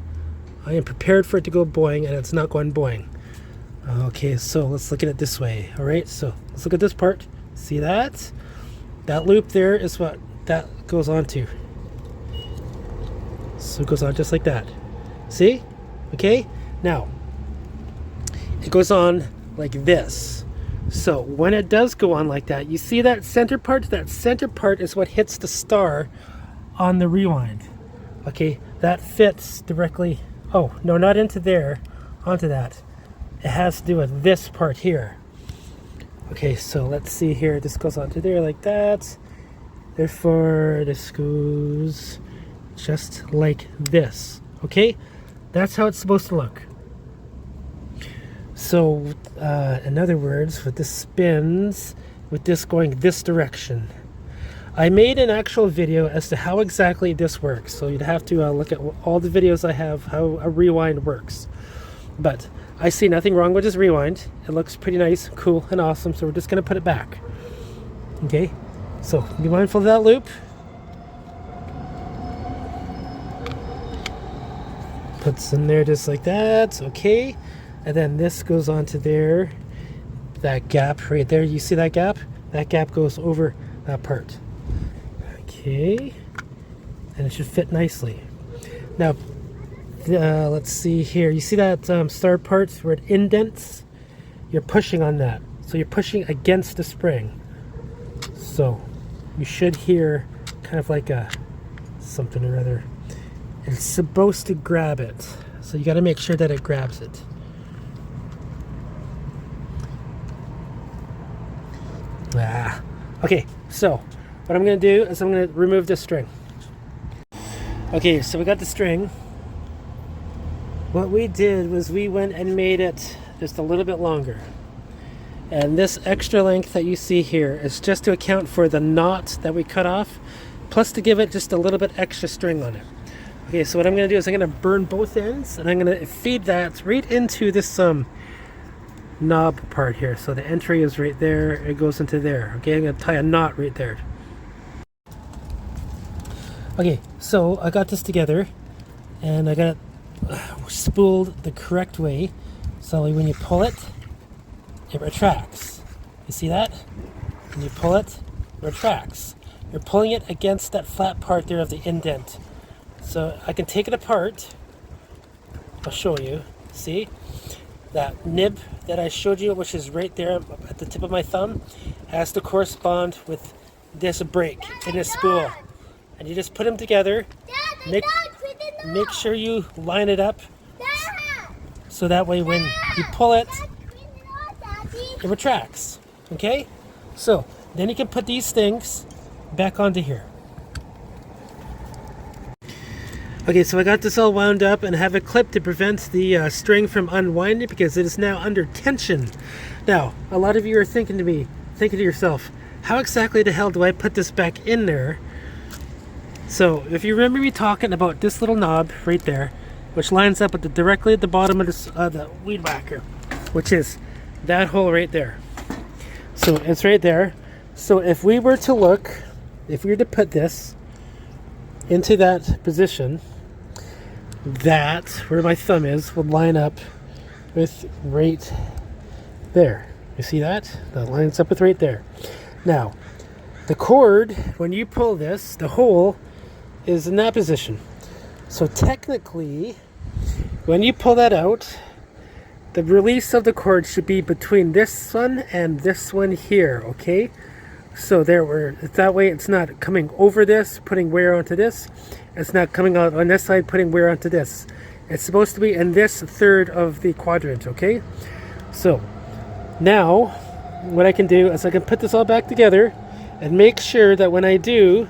I am prepared for it to go boing, and it's not going boing. Okay, so let's look at it this way. All right, so let's look at this part. See that? That loop there is what that goes onto. So it goes on just like that. See? Okay, now it goes on like this. So when it does go on like that, you see that center part? That center part is what hits the star on the rewind. Okay, that fits directly. Oh, no, not into there, onto that. It has to do with this part here. Okay, so let's see here. This goes onto there like that. Therefore, this goes just like this. Okay, that's how it's supposed to look. So, in other words, with this spins, with this going this direction. I made an actual video as to how exactly this works. So you'd have to look at all the videos I have, how a rewind works. But I see nothing wrong with this rewind. It looks pretty nice, cool, and awesome. So we're just gonna put it back. Okay, so be mindful of that loop. Puts in there just like that, okay. And then this goes onto there. That gap right there, you see that gap? That gap goes over that part. Okay, and it should fit nicely. Now, let's see here. You see that start part where it indents? You're pushing on that. So you're pushing against the spring. So you should hear kind of like a something or other. It's supposed to grab it. So you got to make sure that it grabs it. Okay, so what I'm going to do is I'm going to remove this string. Okay, so we got the string. What we did was we went and made it just a little bit longer. And this extra length that you see here is just to account for the knot that we cut off, plus to give it just a little bit extra string on it. Okay, so what I'm going to do is I'm going to burn both ends, and I'm going to feed that right into this knob part here. So the entry is right there, it goes into there. Okay, I'm going to tie a knot right there. Okay, so I got this together and I got it spooled the correct way. So when you pull it, it retracts. You see that? When you pull it, it retracts. You're pulling it against that flat part there of the indent. So I can take it apart. I'll show you. See? That nib that I showed you, which is right there at the tip of my thumb, has to correspond with this brake in this spool. And you just put them together. Make sure you line it up so that way when you pull it, it retracts. Okay? So then you can put these things back onto here. Okay, so I got this all wound up and have it clipped to prevent the string from unwinding because it is now under tension. Now, a lot of you are thinking to yourself, how exactly the hell do I put this back in there? So, if you remember me talking about this little knob right there, which lines up at directly at the bottom of this, the weed whacker, which is that hole right there. So, it's right there. So, if we were to put this into that position, that where my thumb is would line up with right there. You see that? That lines up with right there. Now, the cord, when you pull this, the hole is in that position. So technically, when you pull that out, the release of the cord should be between this one and this one here, okay? So that way it's not coming over this, putting wear onto this. It's not coming out on this side, putting wear onto this. It's supposed to be in this third of the quadrant, okay? So now what I can do is I can put this all back together and make sure that when I do,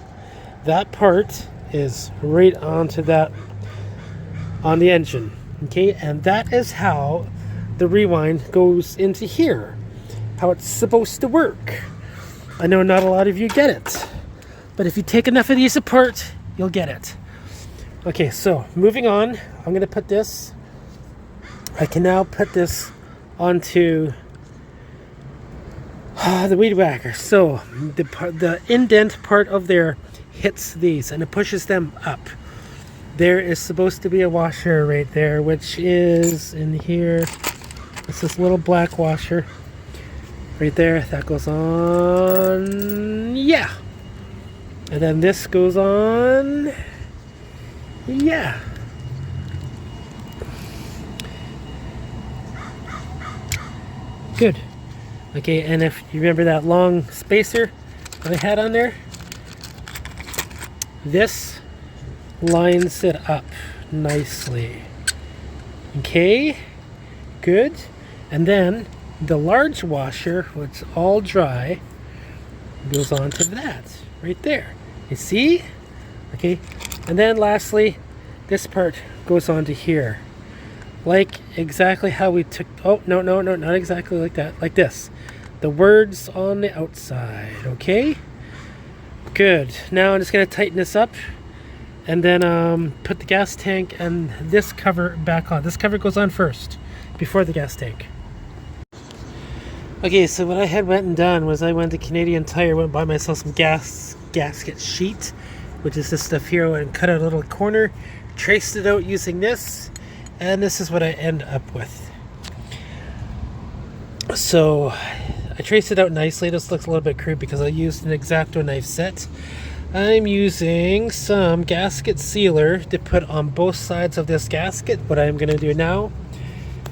that part is right onto that, on the engine, okay? And that is how the rewind goes into here, how it's supposed to work. I know not a lot of you get it, but if you take enough of these apart, you'll get it. Okay, so moving on, I'm going to put this, I can now put this onto the weed whacker. So the indent part of there hits these and it pushes them up. There is supposed to be a washer right there, which is in here. It's this little black washer right there. That goes on, yeah. And then this goes on, yeah. Good. Okay, and if you remember that long spacer that I had on there, this lines it up nicely. Okay, good. And then the large washer, which all dry, goes on to that right there. You see? Okay, and then lastly, this part goes on to here, like exactly how we took. Oh no, not exactly like that. Like this, the words on the outside. Okay, good. Now I'm just gonna tighten this up, and then put the gas tank and this cover back on. This cover goes on first before the gas tank. Okay, so what I had went and done was I went to Canadian Tire, went and bought myself some gasket sheet, which is this stuff here, and cut out a little corner, traced it out using this, and this is what I end up with. So I traced it out nicely. This looks a little bit crude because I used an X-Acto knife set. I'm using some gasket sealer to put on both sides of this gasket. What I'm going to do now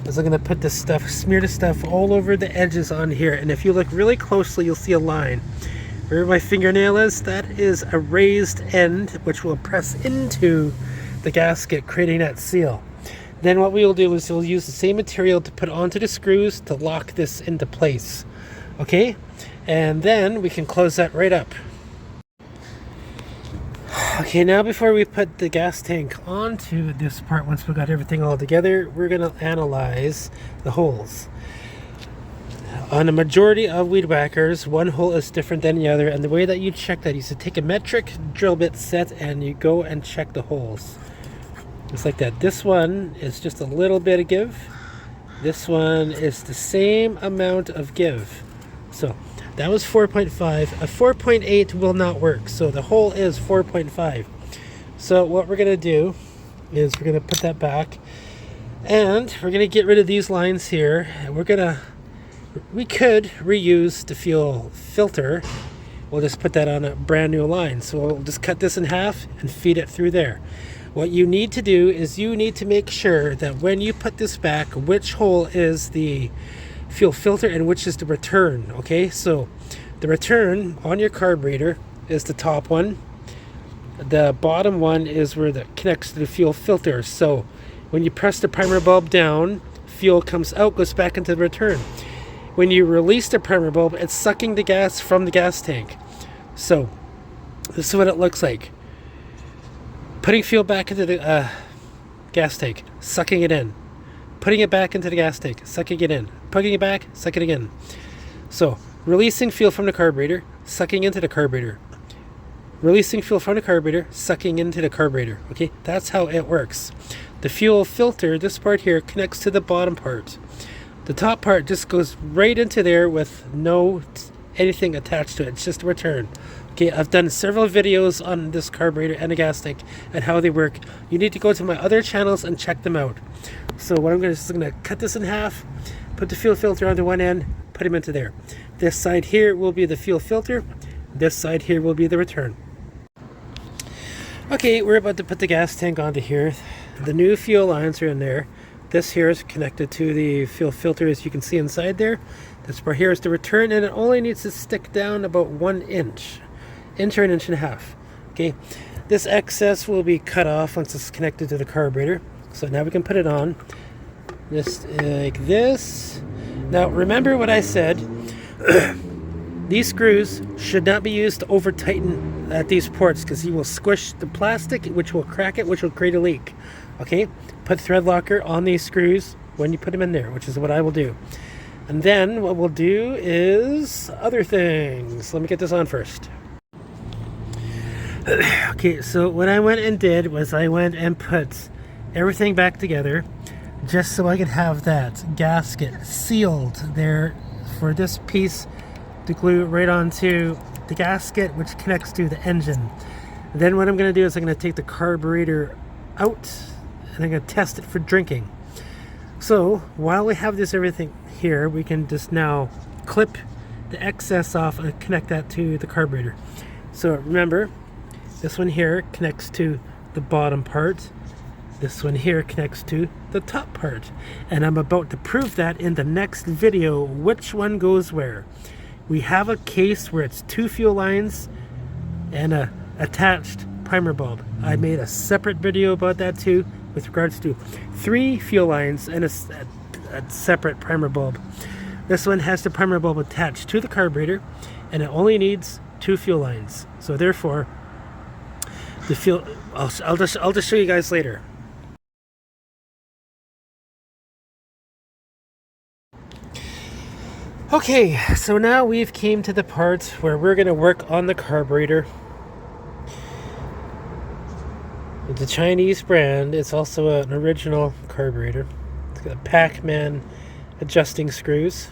is I'm going to put this stuff, smear this stuff all over the edges on here, and if you look really closely you'll see a line. Where my fingernail is, that is a raised end which will press into the gasket, creating that seal. Then what we will do is we'll use the same material to put onto the screws to lock this into place. Okay, and then we can close that right up. Okay, now before we put the gas tank onto this part, once we got everything all together, we're going to analyze the holes. On a majority of weed whackers, one hole is different than the other, and the way that you check that is to take a metric drill bit set and you go and check the holes. Just like that. This one is just a little bit of give. This one is the same amount of give. So that was 4.5. A 4.8 will not work, so the hole is 4.5. So what we're going to do is we're going to put that back, and we're going to get rid of these lines here, and we could reuse the fuel filter. We'll just put that on a brand new line. So we'll just cut this in half and feed it through there. What you need to do is you need to make sure that when you put this back, which hole is the fuel filter and which is the return. Okay, so the return on your carburetor is the top one. The bottom one is where that connects to the fuel filter. So when you press the primer bulb down, fuel comes out, goes back into the return. When you release the primer bulb, it's sucking the gas from the gas tank. So this is what it looks like. Putting fuel back into the gas tank, sucking it in. Putting it back into the gas tank, sucking it in. Putting it back, sucking it again. So releasing fuel from the carburetor, sucking into the carburetor. Releasing fuel from the carburetor, sucking into the carburetor. Okay, that's how it works. The fuel filter, this part here, connects to the bottom part. The top part just goes right into there with no anything attached to it. It's just a return. Okay, I've done several videos on this carburetor and the gas tank and how they work. You need to go to my other channels and check them out. So what I'm going to do is I'm going to cut this in half, put the fuel filter onto one end, put them into there. This side here will be the fuel filter. This side here will be the return. Okay, we're about to put the gas tank onto here. The new fuel lines are in there. This here is connected to the fuel filter, as you can see inside there. This part here is the return, and it only needs to stick down about 1 inch. Inch or an inch and a half. Okay, this excess will be cut off once it's connected to the carburetor. So now we can put it on just like this. Now remember what I said. These screws should not be used to over tighten at these ports, because you will squish the plastic, which will crack it, which will create a leak. Okay, put thread locker on these screws when you put them in there, which is what I will do. And then what we'll do is other things. Let me get this on first. Okay, so what I went and did was I went and put everything back together just so I could have that gasket sealed there for this piece to glue right onto the gasket, which connects to the engine. Then what I'm going to do is I'm going to take the carburetor out and I'm going to test it for drinking. So while we have this everything here, we can just now clip the excess off and connect that to the carburetor. So remember, this one here connects to the bottom part. This one here connects to the top part. And I'm about to prove that in the next video, which one goes where. We have a case where it's 2 fuel lines and a attached primer bulb. I made a separate video about that too, with regards to 3 fuel lines and a separate primer bulb. This one has the primer bulb attached to the carburetor, and it only needs 2 fuel lines. So therefore, the fuel, I'll just show you guys later. Okay, so now we've came to the part where we're going to work on the carburetor. It's a Chinese brand. It's also an original carburetor. It's got Pac-Man adjusting screws.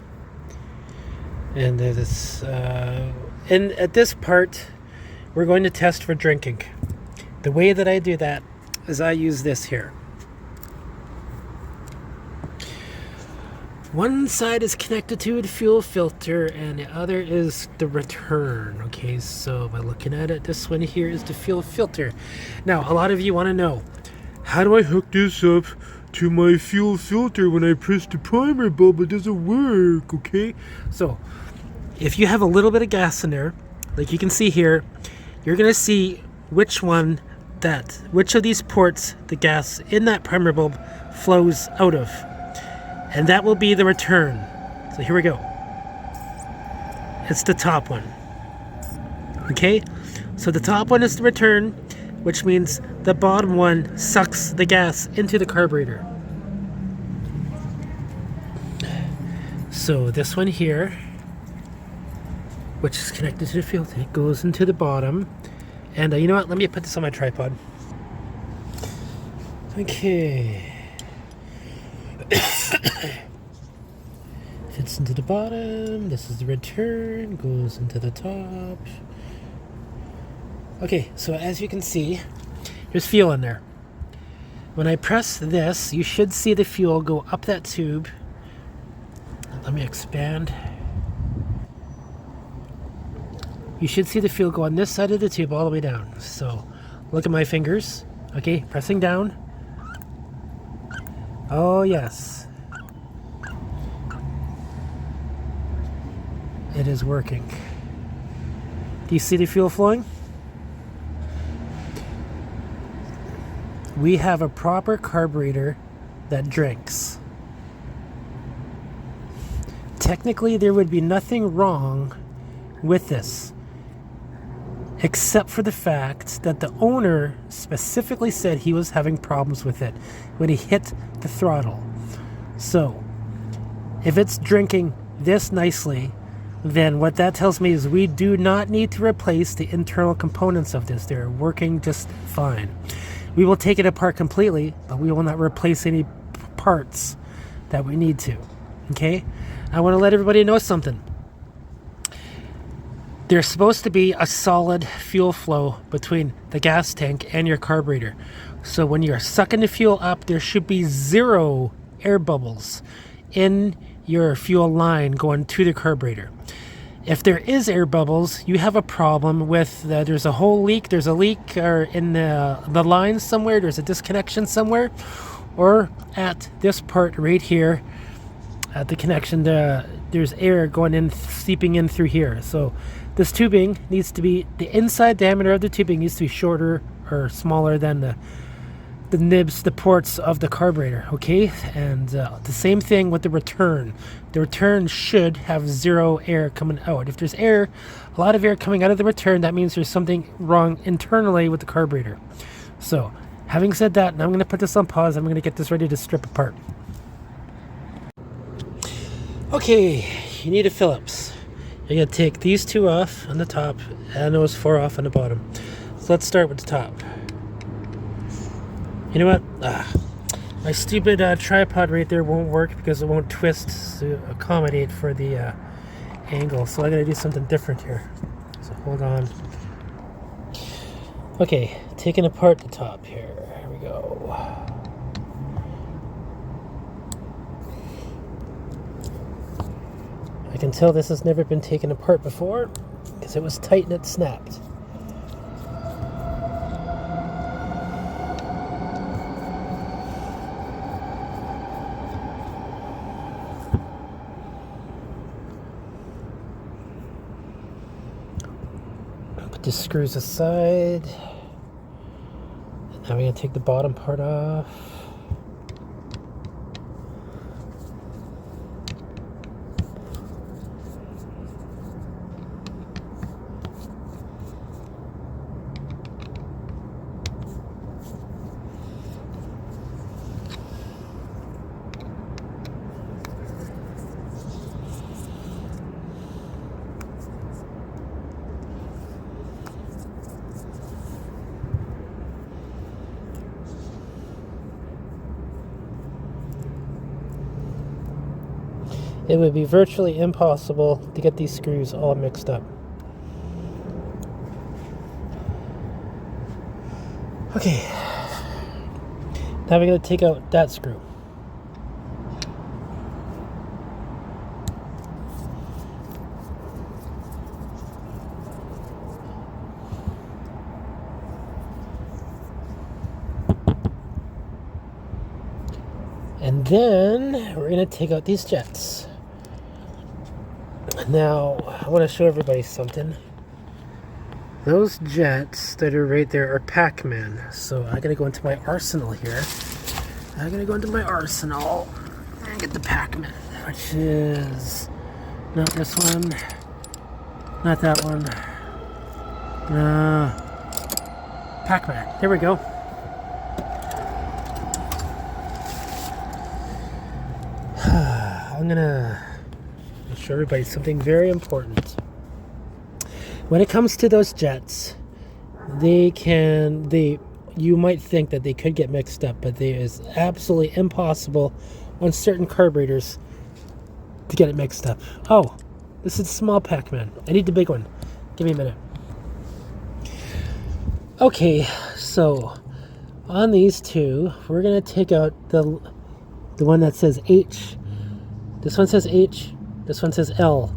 And this, and at this part, we're going to test for drinking. The way that I do that is I use this here. One side is connected to the fuel filter and the other is the return. Okay, so by looking at it, this one here is the fuel filter. Now, a lot of you want to know, how do I hook this up to my fuel filter? When I press the primer bulb, it doesn't work, okay? So, if you have a little bit of gas in there, like you can see here, you're going to see which of these ports the gas in that primer bulb flows out of. And that will be the return. So here we go. It's the top one. Okay? So the top one is the return, which means the bottom one sucks the gas into the carburetor. So this one here, which is connected to the filter, it goes into the bottom. And you know what? Let me put this on my tripod. Okay. Fits into the bottom. This is the return. Goes into the top. Okay, so as you can see, there's fuel in there. When I press this, you should see the fuel go up that tube. Let me expand. You should see the fuel go on this side of the tube all the way down. So look at my fingers. Okay, pressing down. Oh yes, it is working. Do you see the fuel flowing? We have a proper carburetor that drinks. Technically, there would be nothing wrong with this, except for the fact that the owner specifically said he was having problems with it when he hit the throttle. So, if it's drinking this nicely, then what that tells me is we do not need to replace the internal components of this. They're working just fine. We will take it apart completely, but we will not replace any parts that we need to. Okay? I want to let everybody know something. There's supposed to be a solid fuel flow between the gas tank and your carburetor. So when you're sucking the fuel up, there should be 0 air bubbles in your fuel line going to the carburetor. If there is air bubbles, you have a problem with there's a whole leak, there's a leak or in the line somewhere, there's a disconnection somewhere, or at this part right here, at the connection, there's air going in, seeping in through here. So this tubing needs to be, the inside diameter of the tubing needs to be shorter or smaller than the nibs, the ports of the carburetor, okay? And the same thing with the return. The return should have 0 air coming out. If there's air, a lot of air coming out of the return, that means there's something wrong internally with the carburetor. So, having said that, now I'm going to put this on pause. I'm going to get this ready to strip apart. Okay, you need a Phillips. You're going to take these 2 off on the top and those 4 off on the bottom. So let's start with the top. You know what? My stupid tripod right there won't work because it won't twist to accommodate for the angle. So I gotta do something different here. So hold on. Okay, taking apart the top here. Here we go. I can tell this has never been taken apart before because it was tight and it snapped. Put the screws aside. Now we're going to take the bottom part off. it would be virtually impossible to get these screws all mixed up. Okay, now we're going to take out that screw. And then we're going to take out these jets. Now, I want to show everybody something. Those jets that are right there are Pac-Man. So I gotta go into my arsenal here. I gotta go into my arsenal and get the Pac-Man, which is not this one, not that one. Pac-Man. There we go. I'm gonna show everybody something very important. When it comes to those jets, you might think that they could get mixed up, but it is absolutely impossible on certain carburetors to get it mixed up. Oh, this is a small Pac-Man. I need the big one. Give me a minute. Okay, so on these two, we're gonna take out the one that says H. This one says H. This one says L.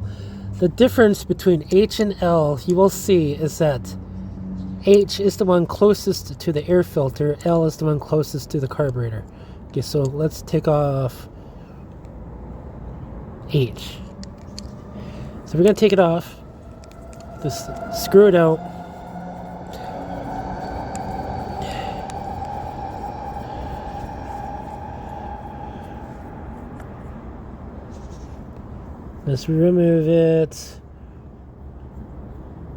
The difference between H and L, you will see, is that H is the one closest to the air filter, L is the one closest to the carburetor. Okay, so let's take off H. So we're going to take it off, just screw it out. Let's remove it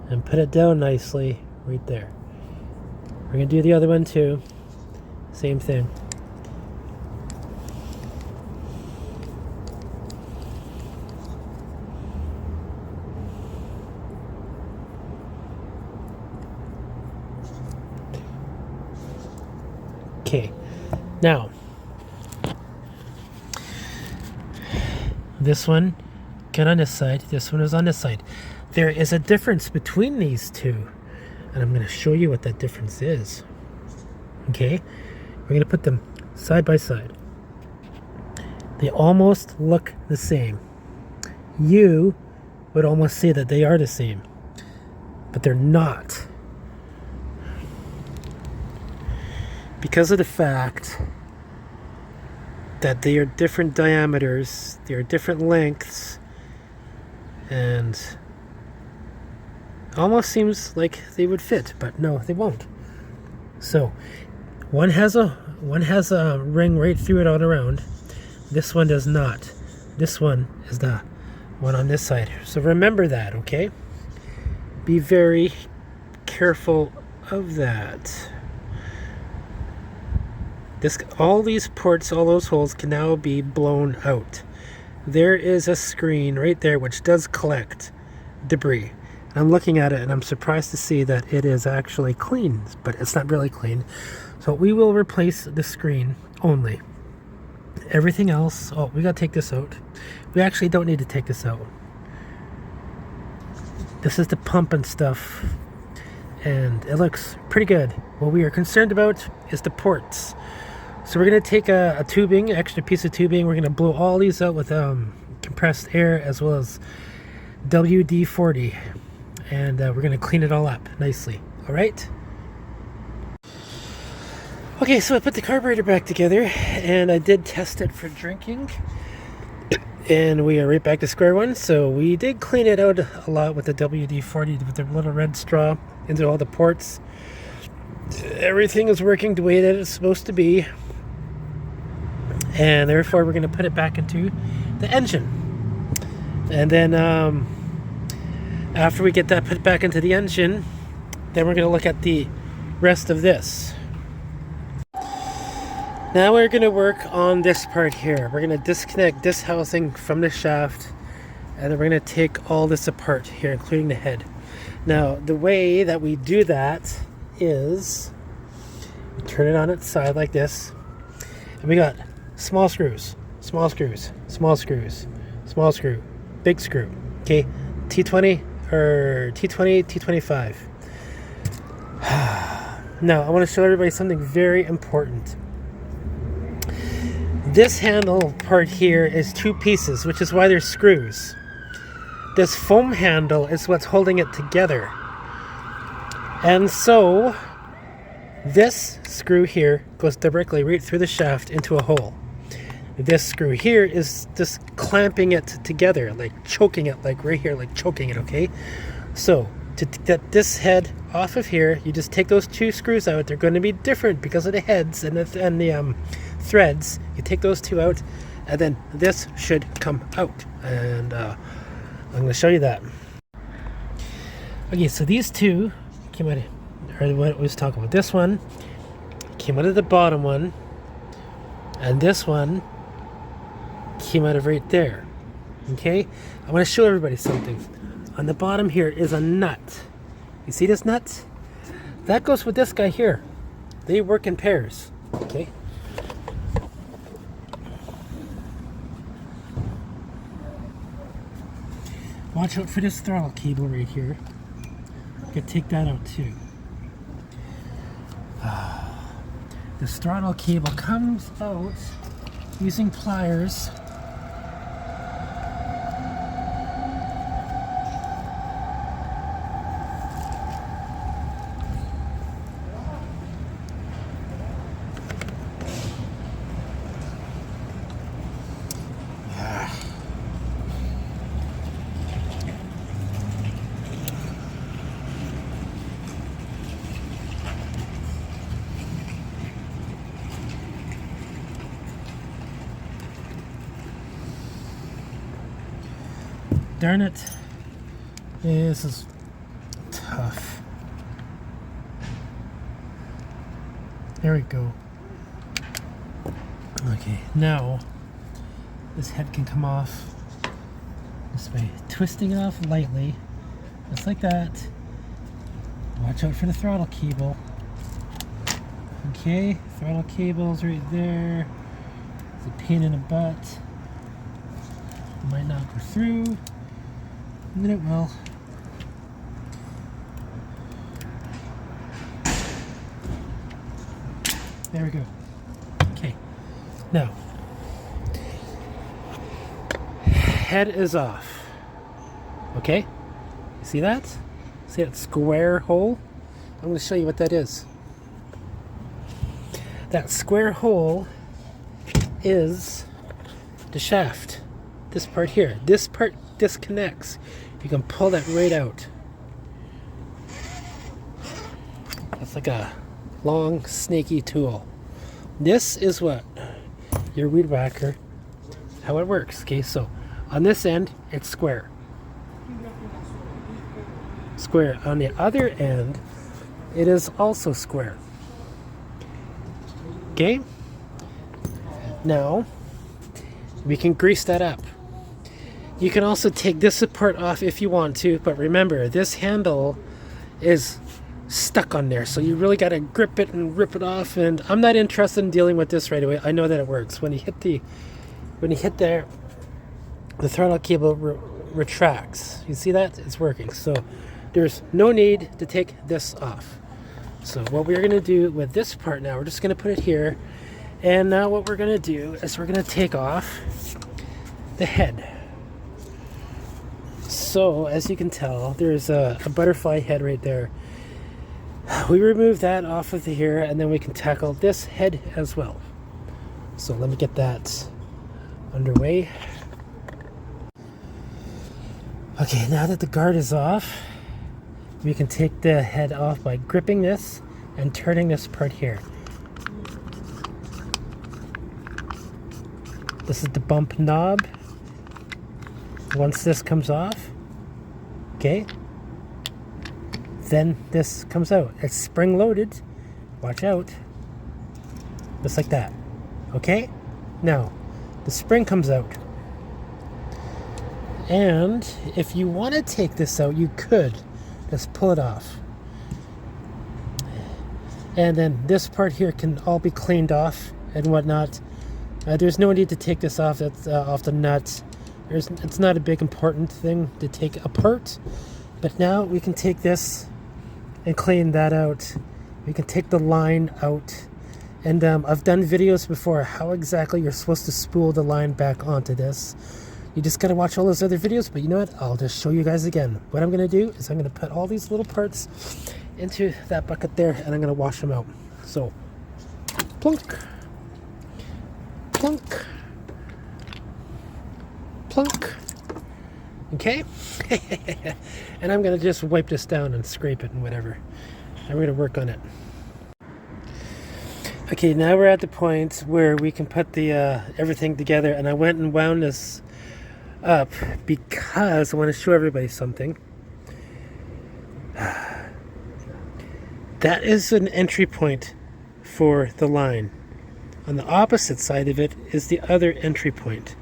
and put it down nicely right there. We're going to do the other one too. Same thing. Okay, now this one got on this side, this one is on this side. There is a difference between these two, and I'm going to show you what that difference is. Okay, we're going to put them side by side. They almost look the same. You would almost say that they are the same, but they're not, because of the fact that they are different diameters, they are different lengths, and almost seems like they would fit, but no, they won't. So one has a ring right through it all around. This one does not. This one is the one on this side. So remember that, okay? Be very careful of that. All these ports, all those holes can now be blown out. There is a screen right there which does collect debris. And I'm looking at it and I'm surprised to see that it is actually clean, but it's not really clean. So we will replace the screen only. Everything else, oh, we gotta take this out. We actually don't need to take this out. This is the pump and stuff, and it looks pretty good. What we are concerned about is the ports. So we're going to take a tubing, extra piece of tubing. We're going to blow all these out with compressed air as well as WD-40. And we're going to clean it all up nicely. All right? Okay, so I put the carburetor back together and I did test it for drinking. And we are right back to square one. So we did clean it out a lot with the WD-40 with the little red straw into all the ports. Everything is working the way that it's supposed to be. And therefore we're going to put it back into the engine. And then after we get that put back into the engine, then we're going to look at the rest of this. Now we're going to work on this part here. We're going to disconnect this housing from the shaft, and then we're going to take all this apart here, including the head. Now the way that we do that is turn it on its side like this, and we got small screws, small screws, small screws, small screw, big screw. Okay, T20 or T20, T25. Now, I want to show everybody something very important. This handle part here is 2 pieces, which is why there's screws. This foam handle is what's holding it together. And so, this screw here goes directly right through the shaft into a hole. This screw here is just clamping it together, like choking it, like right here, like choking it, okay? So, to get this head off of here, you just take those 2 screws out. They're going to be different because of the heads and the threads. You take those 2 out, and then this should come out. And I'm going to show you that. Okay, so these 2 came out of, or what I was talking about. This one came out of the bottom one, and this one came out of right there. Okay, I want to show everybody something. On the bottom here is a nut. You see this nut? That goes with this guy here. They work in pairs. Okay. Watch out for this throttle cable right here. You can take that out too. This throttle cable comes out using pliers. Darn it. This is tough. There we go. Okay, now this head can come off this way. Twisting it off lightly, just like that. Watch out for the throttle cable. Okay, throttle cable's right there. It's a pain in the butt. Might not go through. And then it will. There we go. Okay. Now, head is off. Okay? You see that? See that square hole? I'm going to show you what that is. That square hole is the shaft. This part here. This part disconnects. You can pull that right out. That's like a long, snaky tool. This is what your weed whacker, how it works. Okay, so on this end, it's square. Square. On the other end, it is also square. Okay? Now, we can grease that up. You can also take this apart off if you want to, but remember, this handle is stuck on there, so you really got to grip it and rip it off, and I'm not interested in dealing with this right away. I know that it works. When you hit the throttle cable retracts. You see that? It's working. So there's no need to take this off. So what we're going to do with this part now, we're just going to put it here, and now what we're going to do is we're going to take off the head. So, as you can tell, there's a butterfly head right there. We remove that off of here, and then we can tackle this head as well. So let me get that underway. Okay, now that the guard is off, we can take the head off by gripping this and turning this part here. This is the bump knob. Once this comes off, okay, then this comes out. It's spring loaded. Watch out. Just like that. Okay? Now, the spring comes out. And if you want to take this out, you could just pull it off. And then this part here can all be cleaned off and whatnot. There's no need to take this off. That's off the nuts. It's not a big important thing to take apart, but now we can take this and clean that out. We can take the line out, and I've done videos before how exactly you're supposed to spool the line back onto this. You just gotta watch all those other videos, but you know what? I'll just show you guys again. What I'm gonna do is I'm gonna put all these little parts into that bucket there, and I'm gonna wash them out. So, plunk, plunk, plunk. Okay? And I'm gonna just wipe this down and scrape it and whatever. And we're gonna work on it. Okay, now we're at the point where we can put the everything together, and I went and wound this up because I want to show everybody something. That is an entry point for the line. On the opposite side of it is the other entry point.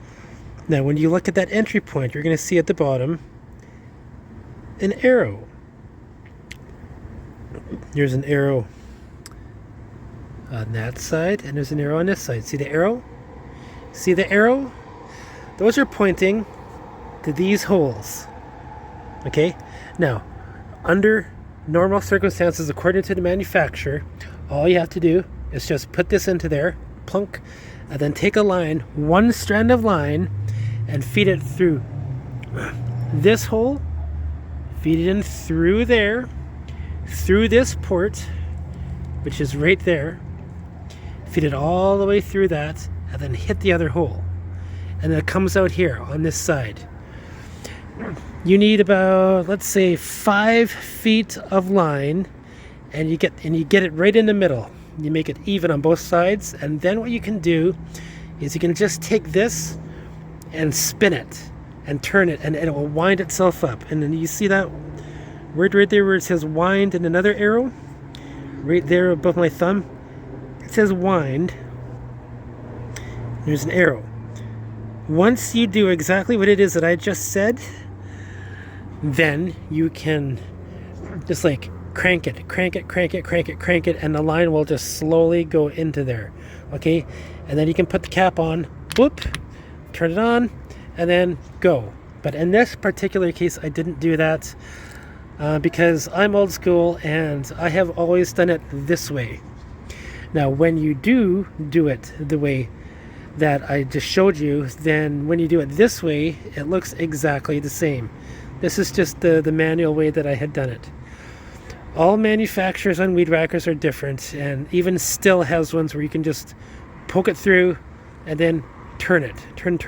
Now when you look at that entry point, you're going to see at the bottom an arrow. There's an arrow on that side, and there's an arrow on this side. See the arrow? See the arrow? Those are pointing to these holes. Okay? Now, under normal circumstances, according to the manufacturer, all you have to do is just put this into there, plunk, and then take a line, one strand of line, and feed it through this hole, feed it in through there, through this port, which is right there, feed it all the way through that, and then hit the other hole. And then it comes out here on this side. You need about, let's say, 5 feet of line, and you get it right in the middle. You make it even on both sides, and then what you can do is you can just take this and spin it and turn it, and it will wind itself up. And then you see that word right there where it says wind and another arrow right there above my thumb. It says wind. There's an arrow. Once you do exactly what it is that I just said, then you can just like crank it, crank it, crank it, crank it, crank it, and the line will just slowly go into there. Okay? And then you can put the cap on, boop, turn it on, and then go. But in this particular case, I didn't do that because I'm old school and I have always done it this way. Now, when you do it the way that I just showed you, then when you do it this way, it looks exactly the same. This is just the manual way that I had done it. All manufacturers on weed whackers are different, and even Still has ones where you can just poke it through and then turn it. Turn,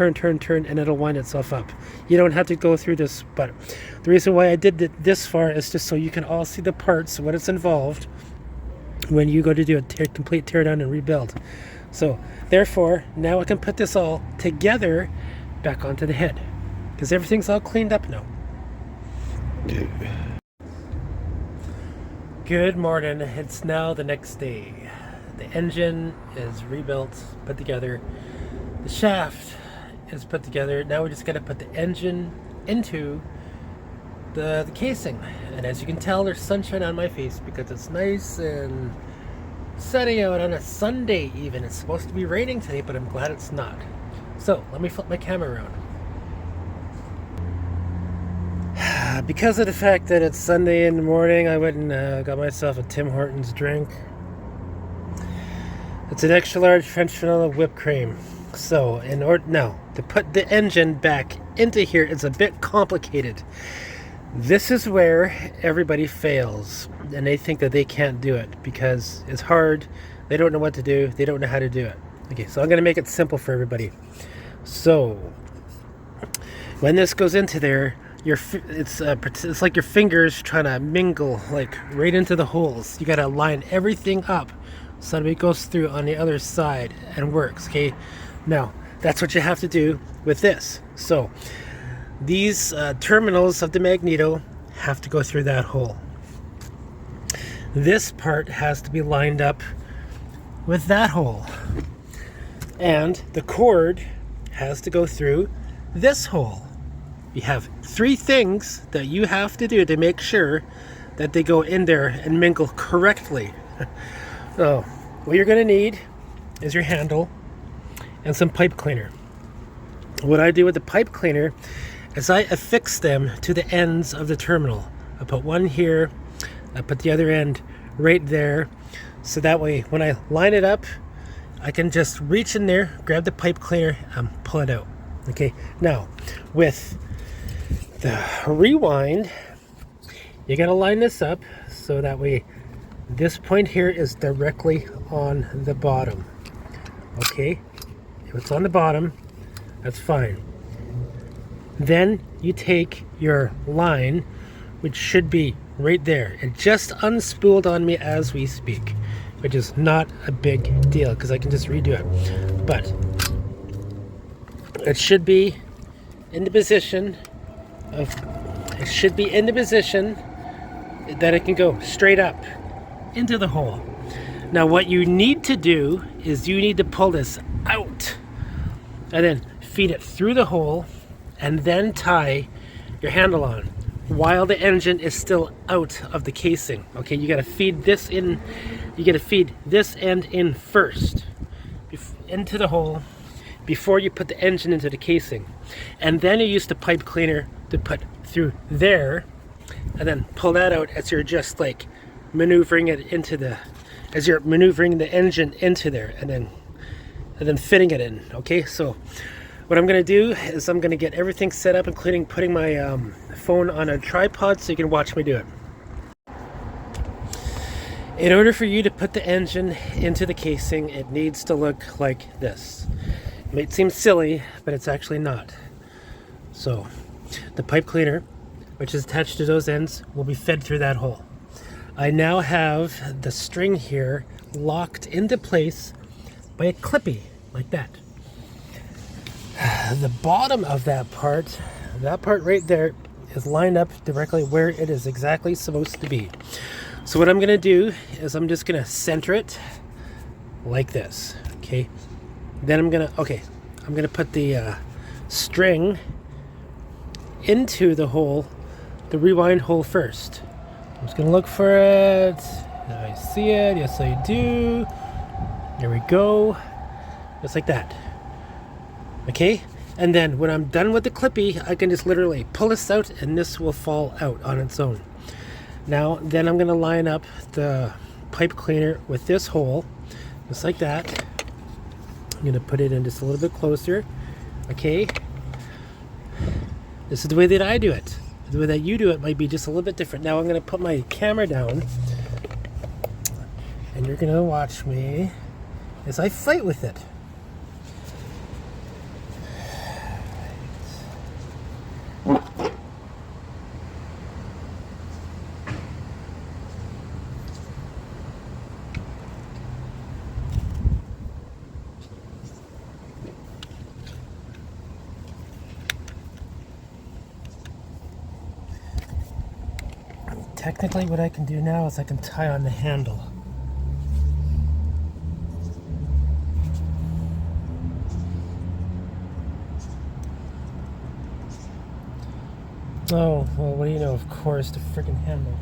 and it'll wind itself up. You don't have to go through this, but the reason why I did it this far is just so you can all see the parts, what it's involved when you go to do a complete teardown and rebuild. So, therefore, now I can put this all together back onto the head, because everything's all cleaned up now. Good morning. It's now the next day. The engine is rebuilt, put together. The shaft is put together. Now we just got to put the engine into the casing. And as you can tell, there's sunshine on my face because it's nice and sunny out on a Sunday even. It's supposed to be raining today, but I'm glad it's not. So let me flip my camera around. Because of the fact that it's Sunday in the morning, I went and got myself a Tim Hortons drink. It's an extra large French vanilla whipped cream. So in order now to put the engine back into here, it's a bit complicated. This is where everybody fails, and they think that they can't do it because it's hard. They don't know what to do. They don't know how to do it. Okay, so I'm going to make it simple for everybody. So when this goes into there, it's like your fingers trying to mingle like right into the holes. You got to line everything up so that it goes through on the other side and works. Okay, now that's what you have to do with this. So these terminals of the magneto have to go through that hole. This part has to be lined up with that hole, and the cord has to go through this hole. You have 3 things that you have to do to make sure that they go in there and mingle correctly. So what you're going to need is your handle and some pipe cleaner. what I do with the pipe cleaner is I affix them to the ends of the terminal. I put one here, I put the other end right there, so that way when I line it up, I can just reach in there, grab the pipe cleaner, and pull it out. Okay, now with the rewind, you gotta line this up so that way this point here is directly on the bottom. Okay, if it's on the bottom, that's fine. Then you take your line, which should be right there. It just unspooled on me as we speak, which is not a big deal because I can just redo it. But it should be in the position of, it should be in the position that it can go straight up into the hole. Now what you need to do is you need to pull this out and then feed it through the hole and then tie your handle on while the engine is still out of the casing. Okay, you got to feed this in, you got to feed this end in first into the hole before you put the engine into the casing, and then you use the pipe cleaner to put through there and then pull that out as you're just like maneuvering it into the, as you're maneuvering the engine into there and then fitting it in. Okay, so what I'm going to do is I'm going to get everything set up, including putting my phone on a tripod so you can watch me do it. In order for you to put the engine into the casing, it needs to look like this. It might seem silly, but it's actually not. So the pipe cleaner, which is attached to those ends, will be fed through that hole. I now have the string here locked into place by a clippy like that. The bottom of that part right there is lined up directly where it is exactly supposed to be. So what I'm going to do is I'm just going to center it like this. Okay, then I'm going to put the string into the hole, the rewind hole first. I'm just going to look for it. I see it. Yes, I do. There we go. Just like that. Okay, and then when I'm done with the clippy, I can just literally pull this out and this will fall out on its own. Now, then I'm going to line up the pipe cleaner with this hole, just like that. I'm going to put it in just a little bit closer. Okay, this is the way that I do it. The way that you do it might be just a little bit different. Now I'm going to put my camera down and you're going to watch me as I fight with it. Technically what I can do now is I can tie on the handle. Oh, well, what do you know? Of course, the freaking handle.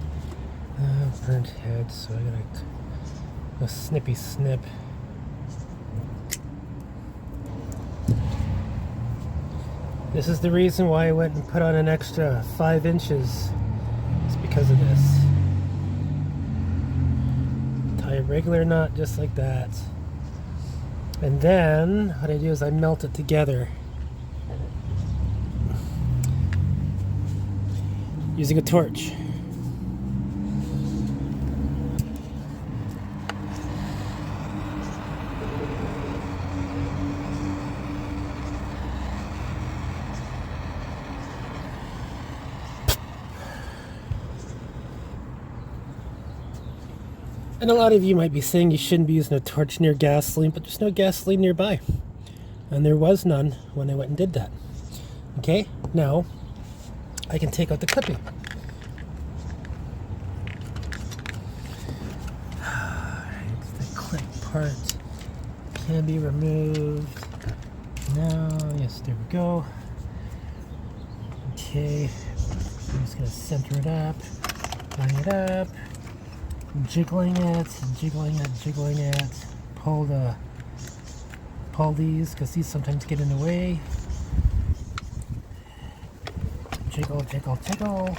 Burnt head, so I gotta go snippy snip. This is the reason why I went and put on an extra 5 inches. It's because of this. Tie a regular knot just like that. And then what I do is I melt it together using a torch. And a lot of you might be saying you shouldn't be using a torch near gasoline, but there's no gasoline nearby. And there was none when I went and did that. Okay, now I can take out the clipping. The clip part can be removed. Now, yes, there we go. Okay, I'm just going to center it up, line it up. Jiggling it, pull these because these sometimes get in the way. jiggle, jiggle, jiggle.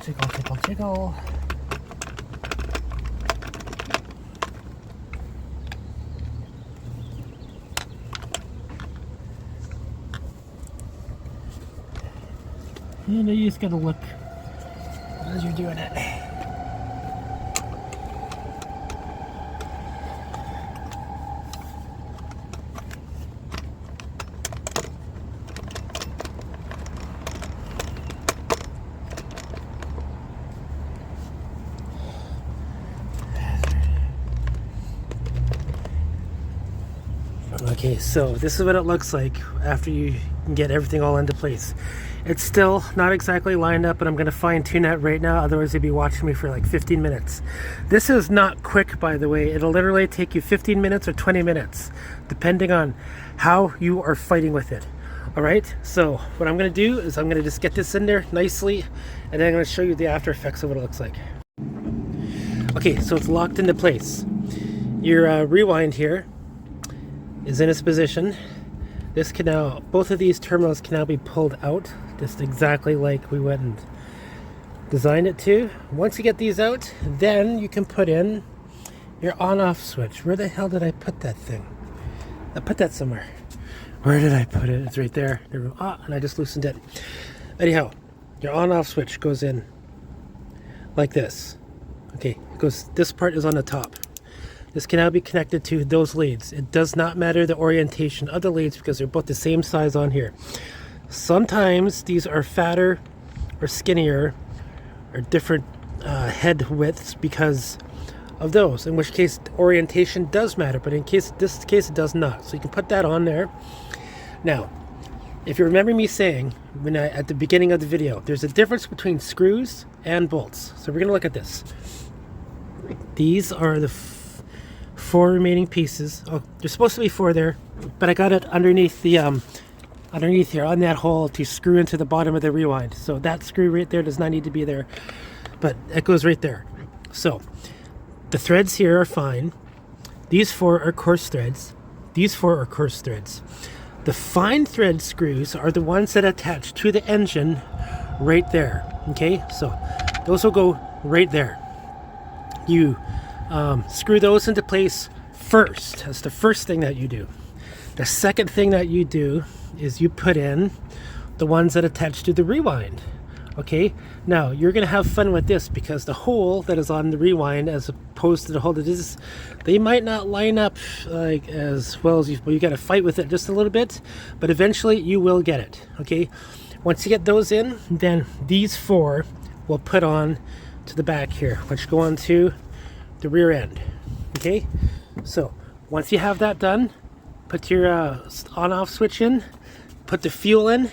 Jiggle, jiggle, jiggle. And you just gotta look as you're doing it. Okay, so this is what it looks like after you get everything all into place. It's still not exactly lined up, but I'm going to fine tune that right now, otherwise you'd be watching me for like 15 minutes. This is not quick, by the way. It'll literally take you 15 minutes or 20 minutes, depending on how you are fighting with it. Alright, so what I'm going to do is I'm going to just get this in there nicely, and then I'm going to show you the after effects of what it looks like. Okay, so it's locked into place. Your rewind here is in its position. This can now, both of these terminals can now be pulled out, just exactly like we went and designed it to. Once you get these out, then you can put in your on-off switch. Where the hell did I put that thing? I put that somewhere. Where did I put it? It's right there. And I just loosened it. Anyhow, your on-off switch goes in like this. Okay, it goes, this part is on the top. This can now be connected to those leads. It does not matter the orientation of the leads because they're both the same size on here. Sometimes these are fatter or skinnier or different head widths because of those, in which case the orientation does matter, but in this case it does not. So you can put that on there. Now, if you remember me saying at the beginning of the video, there's a difference between screws and bolts. So we're going to look at this. These are the 4 remaining pieces. Oh, there's supposed to be 4 there, but I got it underneath the underneath here on that hole to screw into the bottom of the rewind. So that screw right there does not need to be there, but it goes right there. So the threads here are fine. These 4 are coarse threads. These 4 are coarse threads. The fine thread screws are the ones that attach to the engine right there. Okay, so those will go right there. You screw those into place first. That's the first thing that you do. The second thing that you do is you put in the ones that attach to the rewind. Okay, now you're going to have fun with this because the hole that is on the rewind as opposed to the hole that is, they might not line up like as well as you got to fight with it just a little bit, but eventually you will get it. Okay, once you get those in, then these 4 will put on to the back here, which go on to the rear end. Okay, so once you have that done, put your on-off switch in, put the fuel in,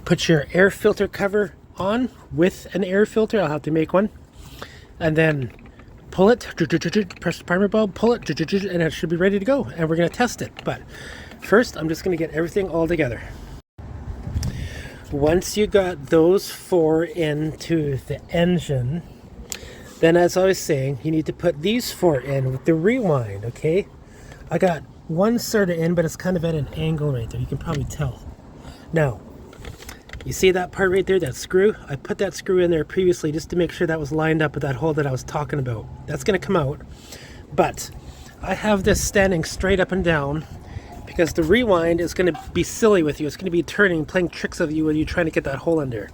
put your air filter cover on with an air filter. I'll have to make one, and then pull it, press the primer bulb, pull it, and it should be ready to go, and we're going to test it. But first I'm just going to get everything all together. Once you got those 4 into the engine, then as I was saying, you need to put these 4 in with the rewind. Okay, I got one sort of in, but it's kind of at an angle right there. You can probably tell. Now, you see that part right there, that screw? I put that screw in there previously just to make sure that was lined up with that hole that I was talking about. That's going to come out, but I have this standing straight up and down because the rewind is going to be silly with you. It's going to be turning, playing tricks of you when you're trying to get that hole in there.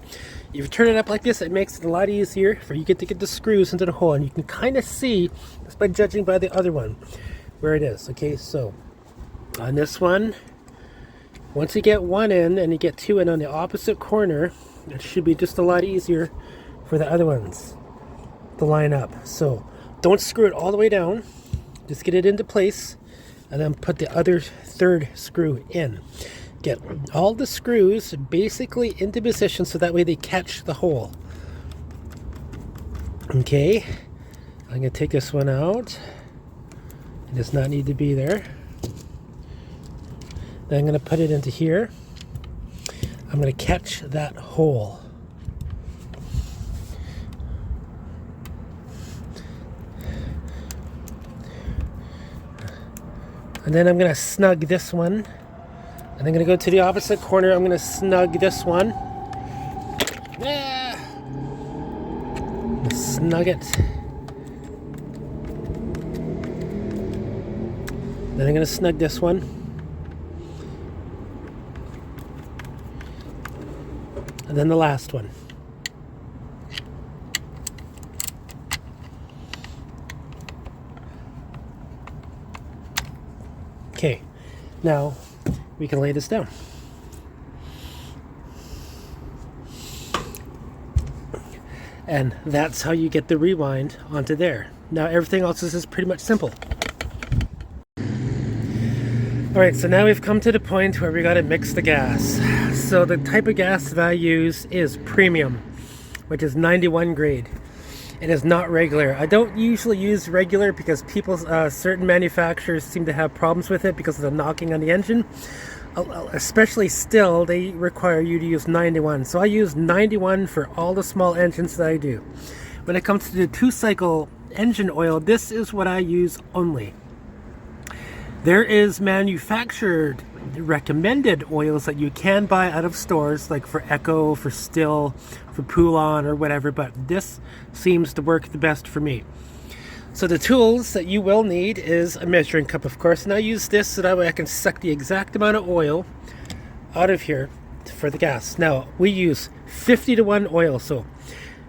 If you turn it up like this, it makes it a lot easier for you to get the screws into the hole, and you can kind of see just by judging by the other one where it is. Okay, so on this one, once you get 1 in and you get 2 in on the opposite corner, it should be just a lot easier for the other ones to line up. So don't screw it all the way down, just get it into place, and then put the other 3rd screw in. Get all the screws basically into position so that way they catch the hole. Okay, I'm going to take this one out. It does not need to be there. Then I'm going to put it into here. I'm going to catch that hole. And then I'm going to snug this one And I'm going to go to the opposite corner. I'm going to snug this one. Snug it. Then I'm going to snug this one. And then the last one. Okay, now we can lay this down. And that's how you get the rewind onto there. Now everything else is pretty much simple. Alright, so now we've come to the point where we gotta mix the gas. So the type of gas that I use is premium, which is 91 grade. It is not regular. I don't usually use regular because certain manufacturers seem to have problems with it because of the knocking on the engine. Especially still, they require you to use 91. So I use 91 for all the small engines that I do. When it comes to the 2-cycle engine oil, this is what I use only. There is manufactured recommended oils that you can buy out of stores, like for Echo, for Still, for Poulon or whatever, but this seems to work the best for me. So the tools that you will need is a measuring cup, of course, and I use this so that way I can suck the exact amount of oil out of here for the gas. Now we use 50-to-1 oil, so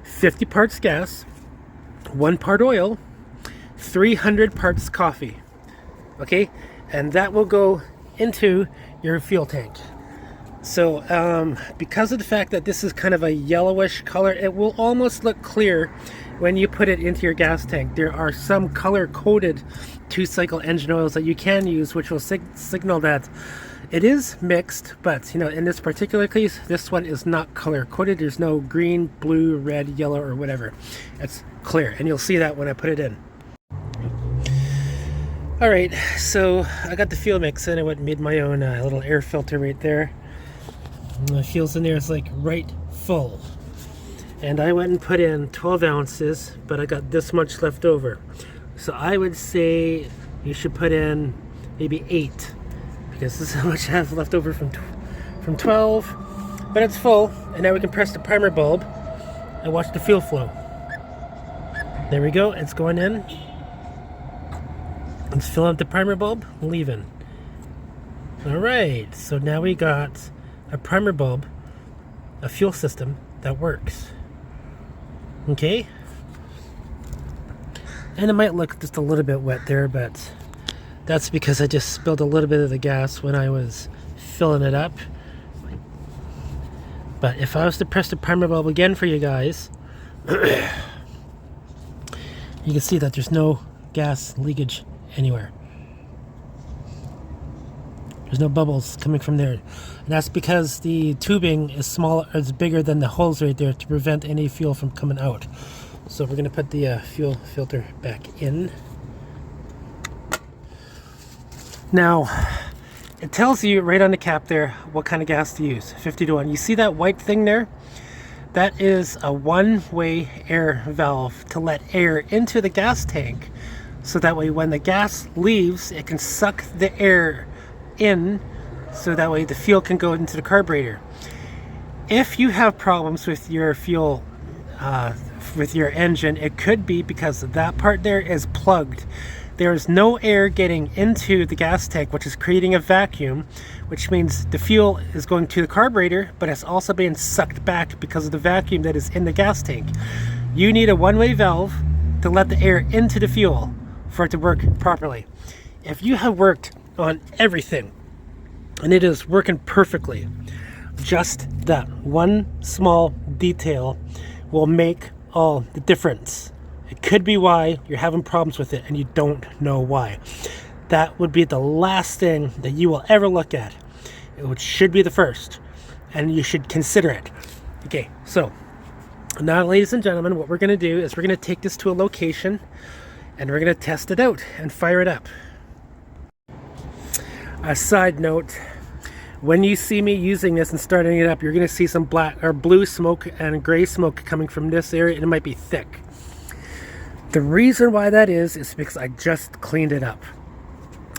50 parts gas, 1 part oil, 300 parts coffee. Okay, and that will go into your fuel tank. So because of the fact that this is kind of a yellowish color, it will almost look clear when you put it into your gas tank. There are some color-coded 2-cycle engine oils that you can use, which will signal that it is mixed, but you know, in this particular case, this one is not color-coded. There's no green, blue, red, yellow, or whatever. It's clear, and you'll see that when I put it in. Alright, so I got the fuel mix in. I went and made my own little air filter right there. The fuel's in there, it's like right full. And I went and put in 12 ounces, but I got this much left over. So I would say you should put in maybe 8, because this is how much I have left over from 12. But it's full, and now we can press the primer bulb and watch the fuel flow. There we go, it's going in. Let's fill up the primer bulb, leaving. Alright, so now we got a primer bulb, a fuel system that works. Okay? And it might look just a little bit wet there, but that's because I just spilled a little bit of the gas when I was filling it up. But if I was to press the primer bulb again for you guys, you can see that there's no gas leakage anywhere. There's no bubbles coming from there, and that's because the tubing is bigger than the holes right there to prevent any fuel from coming out. So we're going to put the fuel filter back in. Now it tells you right on the cap there what kind of gas to use. 50-to-1. You see that white thing there? That is a one-way air valve to let air into the gas tank, so that way when the gas leaves, it can suck the air in, so that way the fuel can go into the carburetor. If you have problems with your fuel, with your engine, it could be because that part there is plugged. There is no air getting into the gas tank, which is creating a vacuum, which means the fuel is going to the carburetor, but it's also being sucked back because of the vacuum that is in the gas tank. You need a one-way valve to let the air into the fuel for it to work properly. If you have worked on everything and it is working perfectly, just that one small detail will make all the difference. It could be why you're having problems with it and you don't know why. That would be the last thing that you will ever look at. It should be the first, and you should consider it. Okay, so now, ladies and gentlemen, what we're going to do is we're going to take this to a location and we're going to test it out and fire it up. A side note, when you see me using this and starting it up, you're going to see some black or blue smoke and gray smoke coming from this area, and it might be thick. The reason why that is because I just cleaned it up.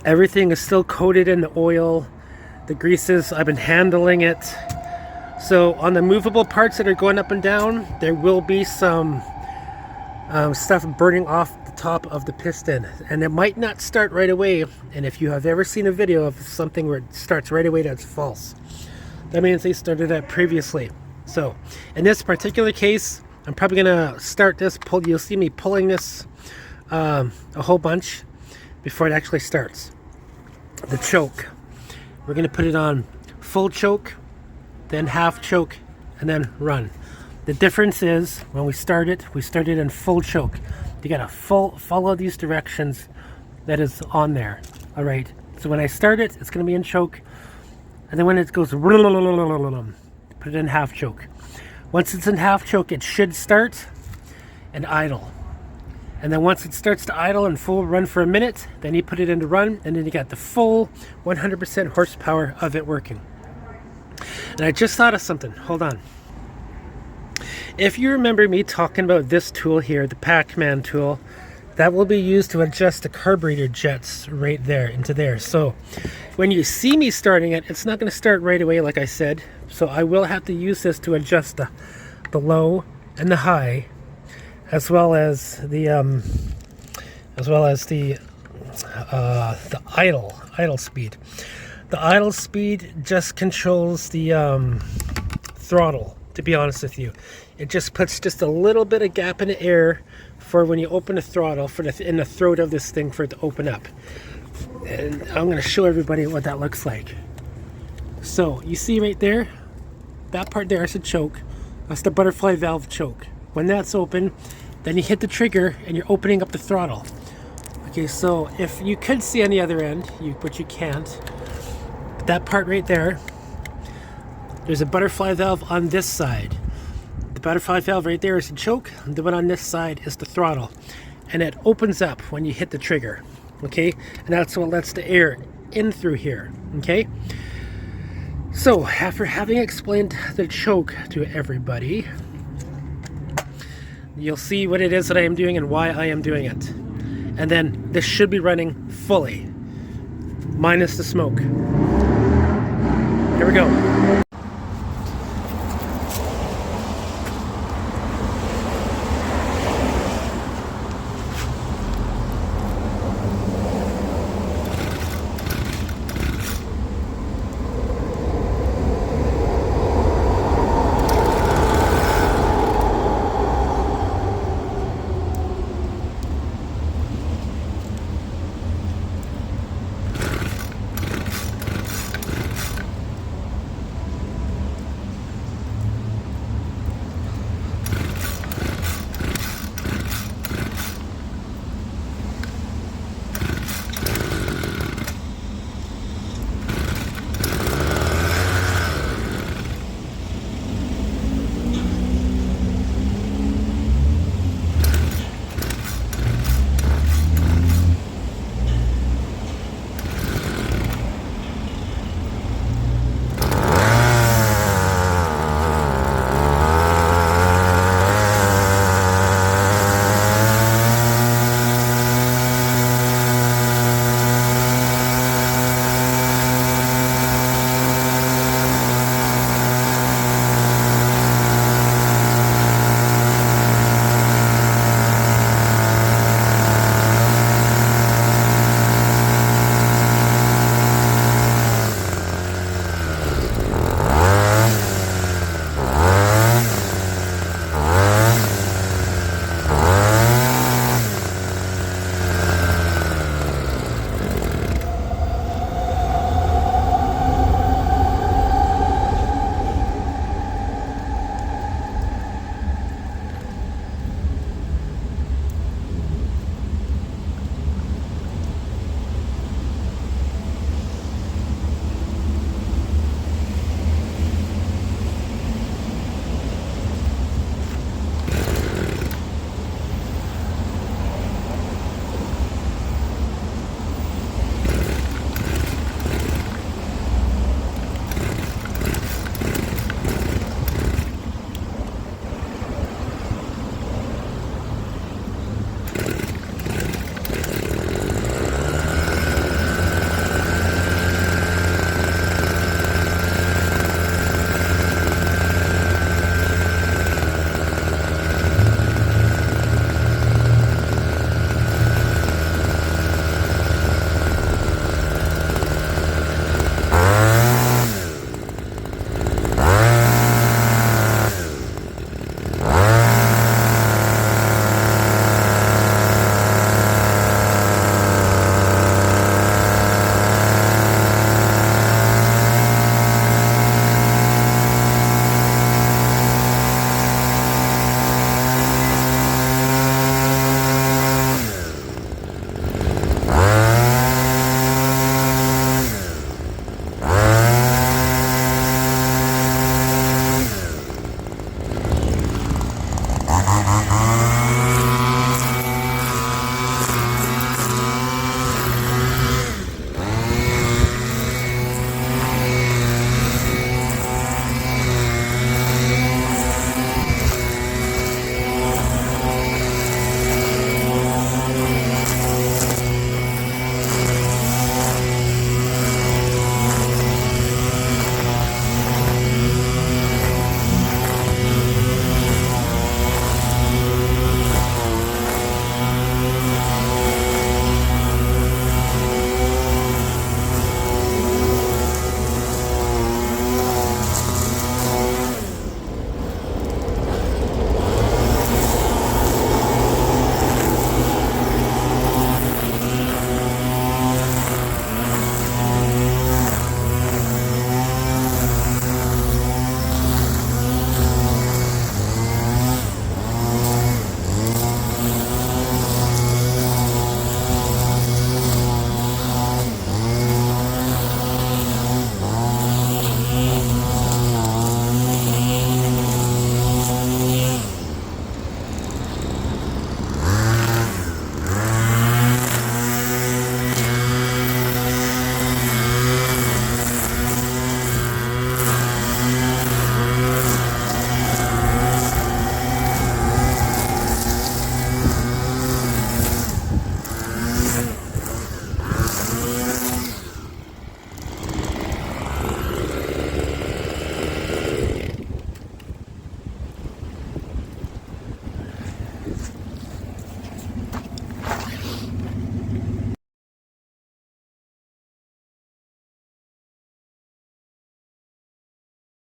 Everything is still coated in the oil. The greases, I've been handling it. So on the movable parts that are going up and down, there will be some stuff burning off the top of the piston, and it might not start right away. And if you have ever seen a video of something where it starts right away, that's false. That means they started that previously. So in this particular case, I'm probably gonna start this you'll see me pulling this a whole bunch before it actually starts. The choke, we're gonna put it on full choke, then half choke, and then run. The difference is when we start it in full choke. You gotta follow these directions that is on there. All right, so when I start it, it's gonna be in choke, and then when it goes, put it in half choke. Once it's in half choke, it should start and idle. And then once it starts to idle and full run for a minute, then you put it into run, and then you got the full 100% horsepower of it working. And I just thought of something, hold on. If you remember me talking about this tool here, the Pac-Man tool, that will be used to adjust the carburetor jets right there into there. So when you see me starting it, it's not going to start right away like I said. So I will have to use this to adjust the low and the high, as well as the idle speed. The idle speed just controls the throttle, to be honest with you. It just puts just a little bit of gap in the air for when you open the throttle in the throat of this thing for it to open up. And I'm going to show everybody what that looks like. So you see right there, that part there is a choke. That's the butterfly valve choke. When that's open, then you hit the trigger and you're opening up the throttle. Okay, so if you could see on the other end, but you can't, that part right there, there's a butterfly valve on this side. The butterfly valve right there is the choke, and the one on this side is the throttle. And it opens up when you hit the trigger, okay? And that's what lets the air in through here, okay? So, after having explained the choke to everybody, you'll see what it is that I am doing and why I am doing it. And then this should be running fully, minus the smoke. Here we go.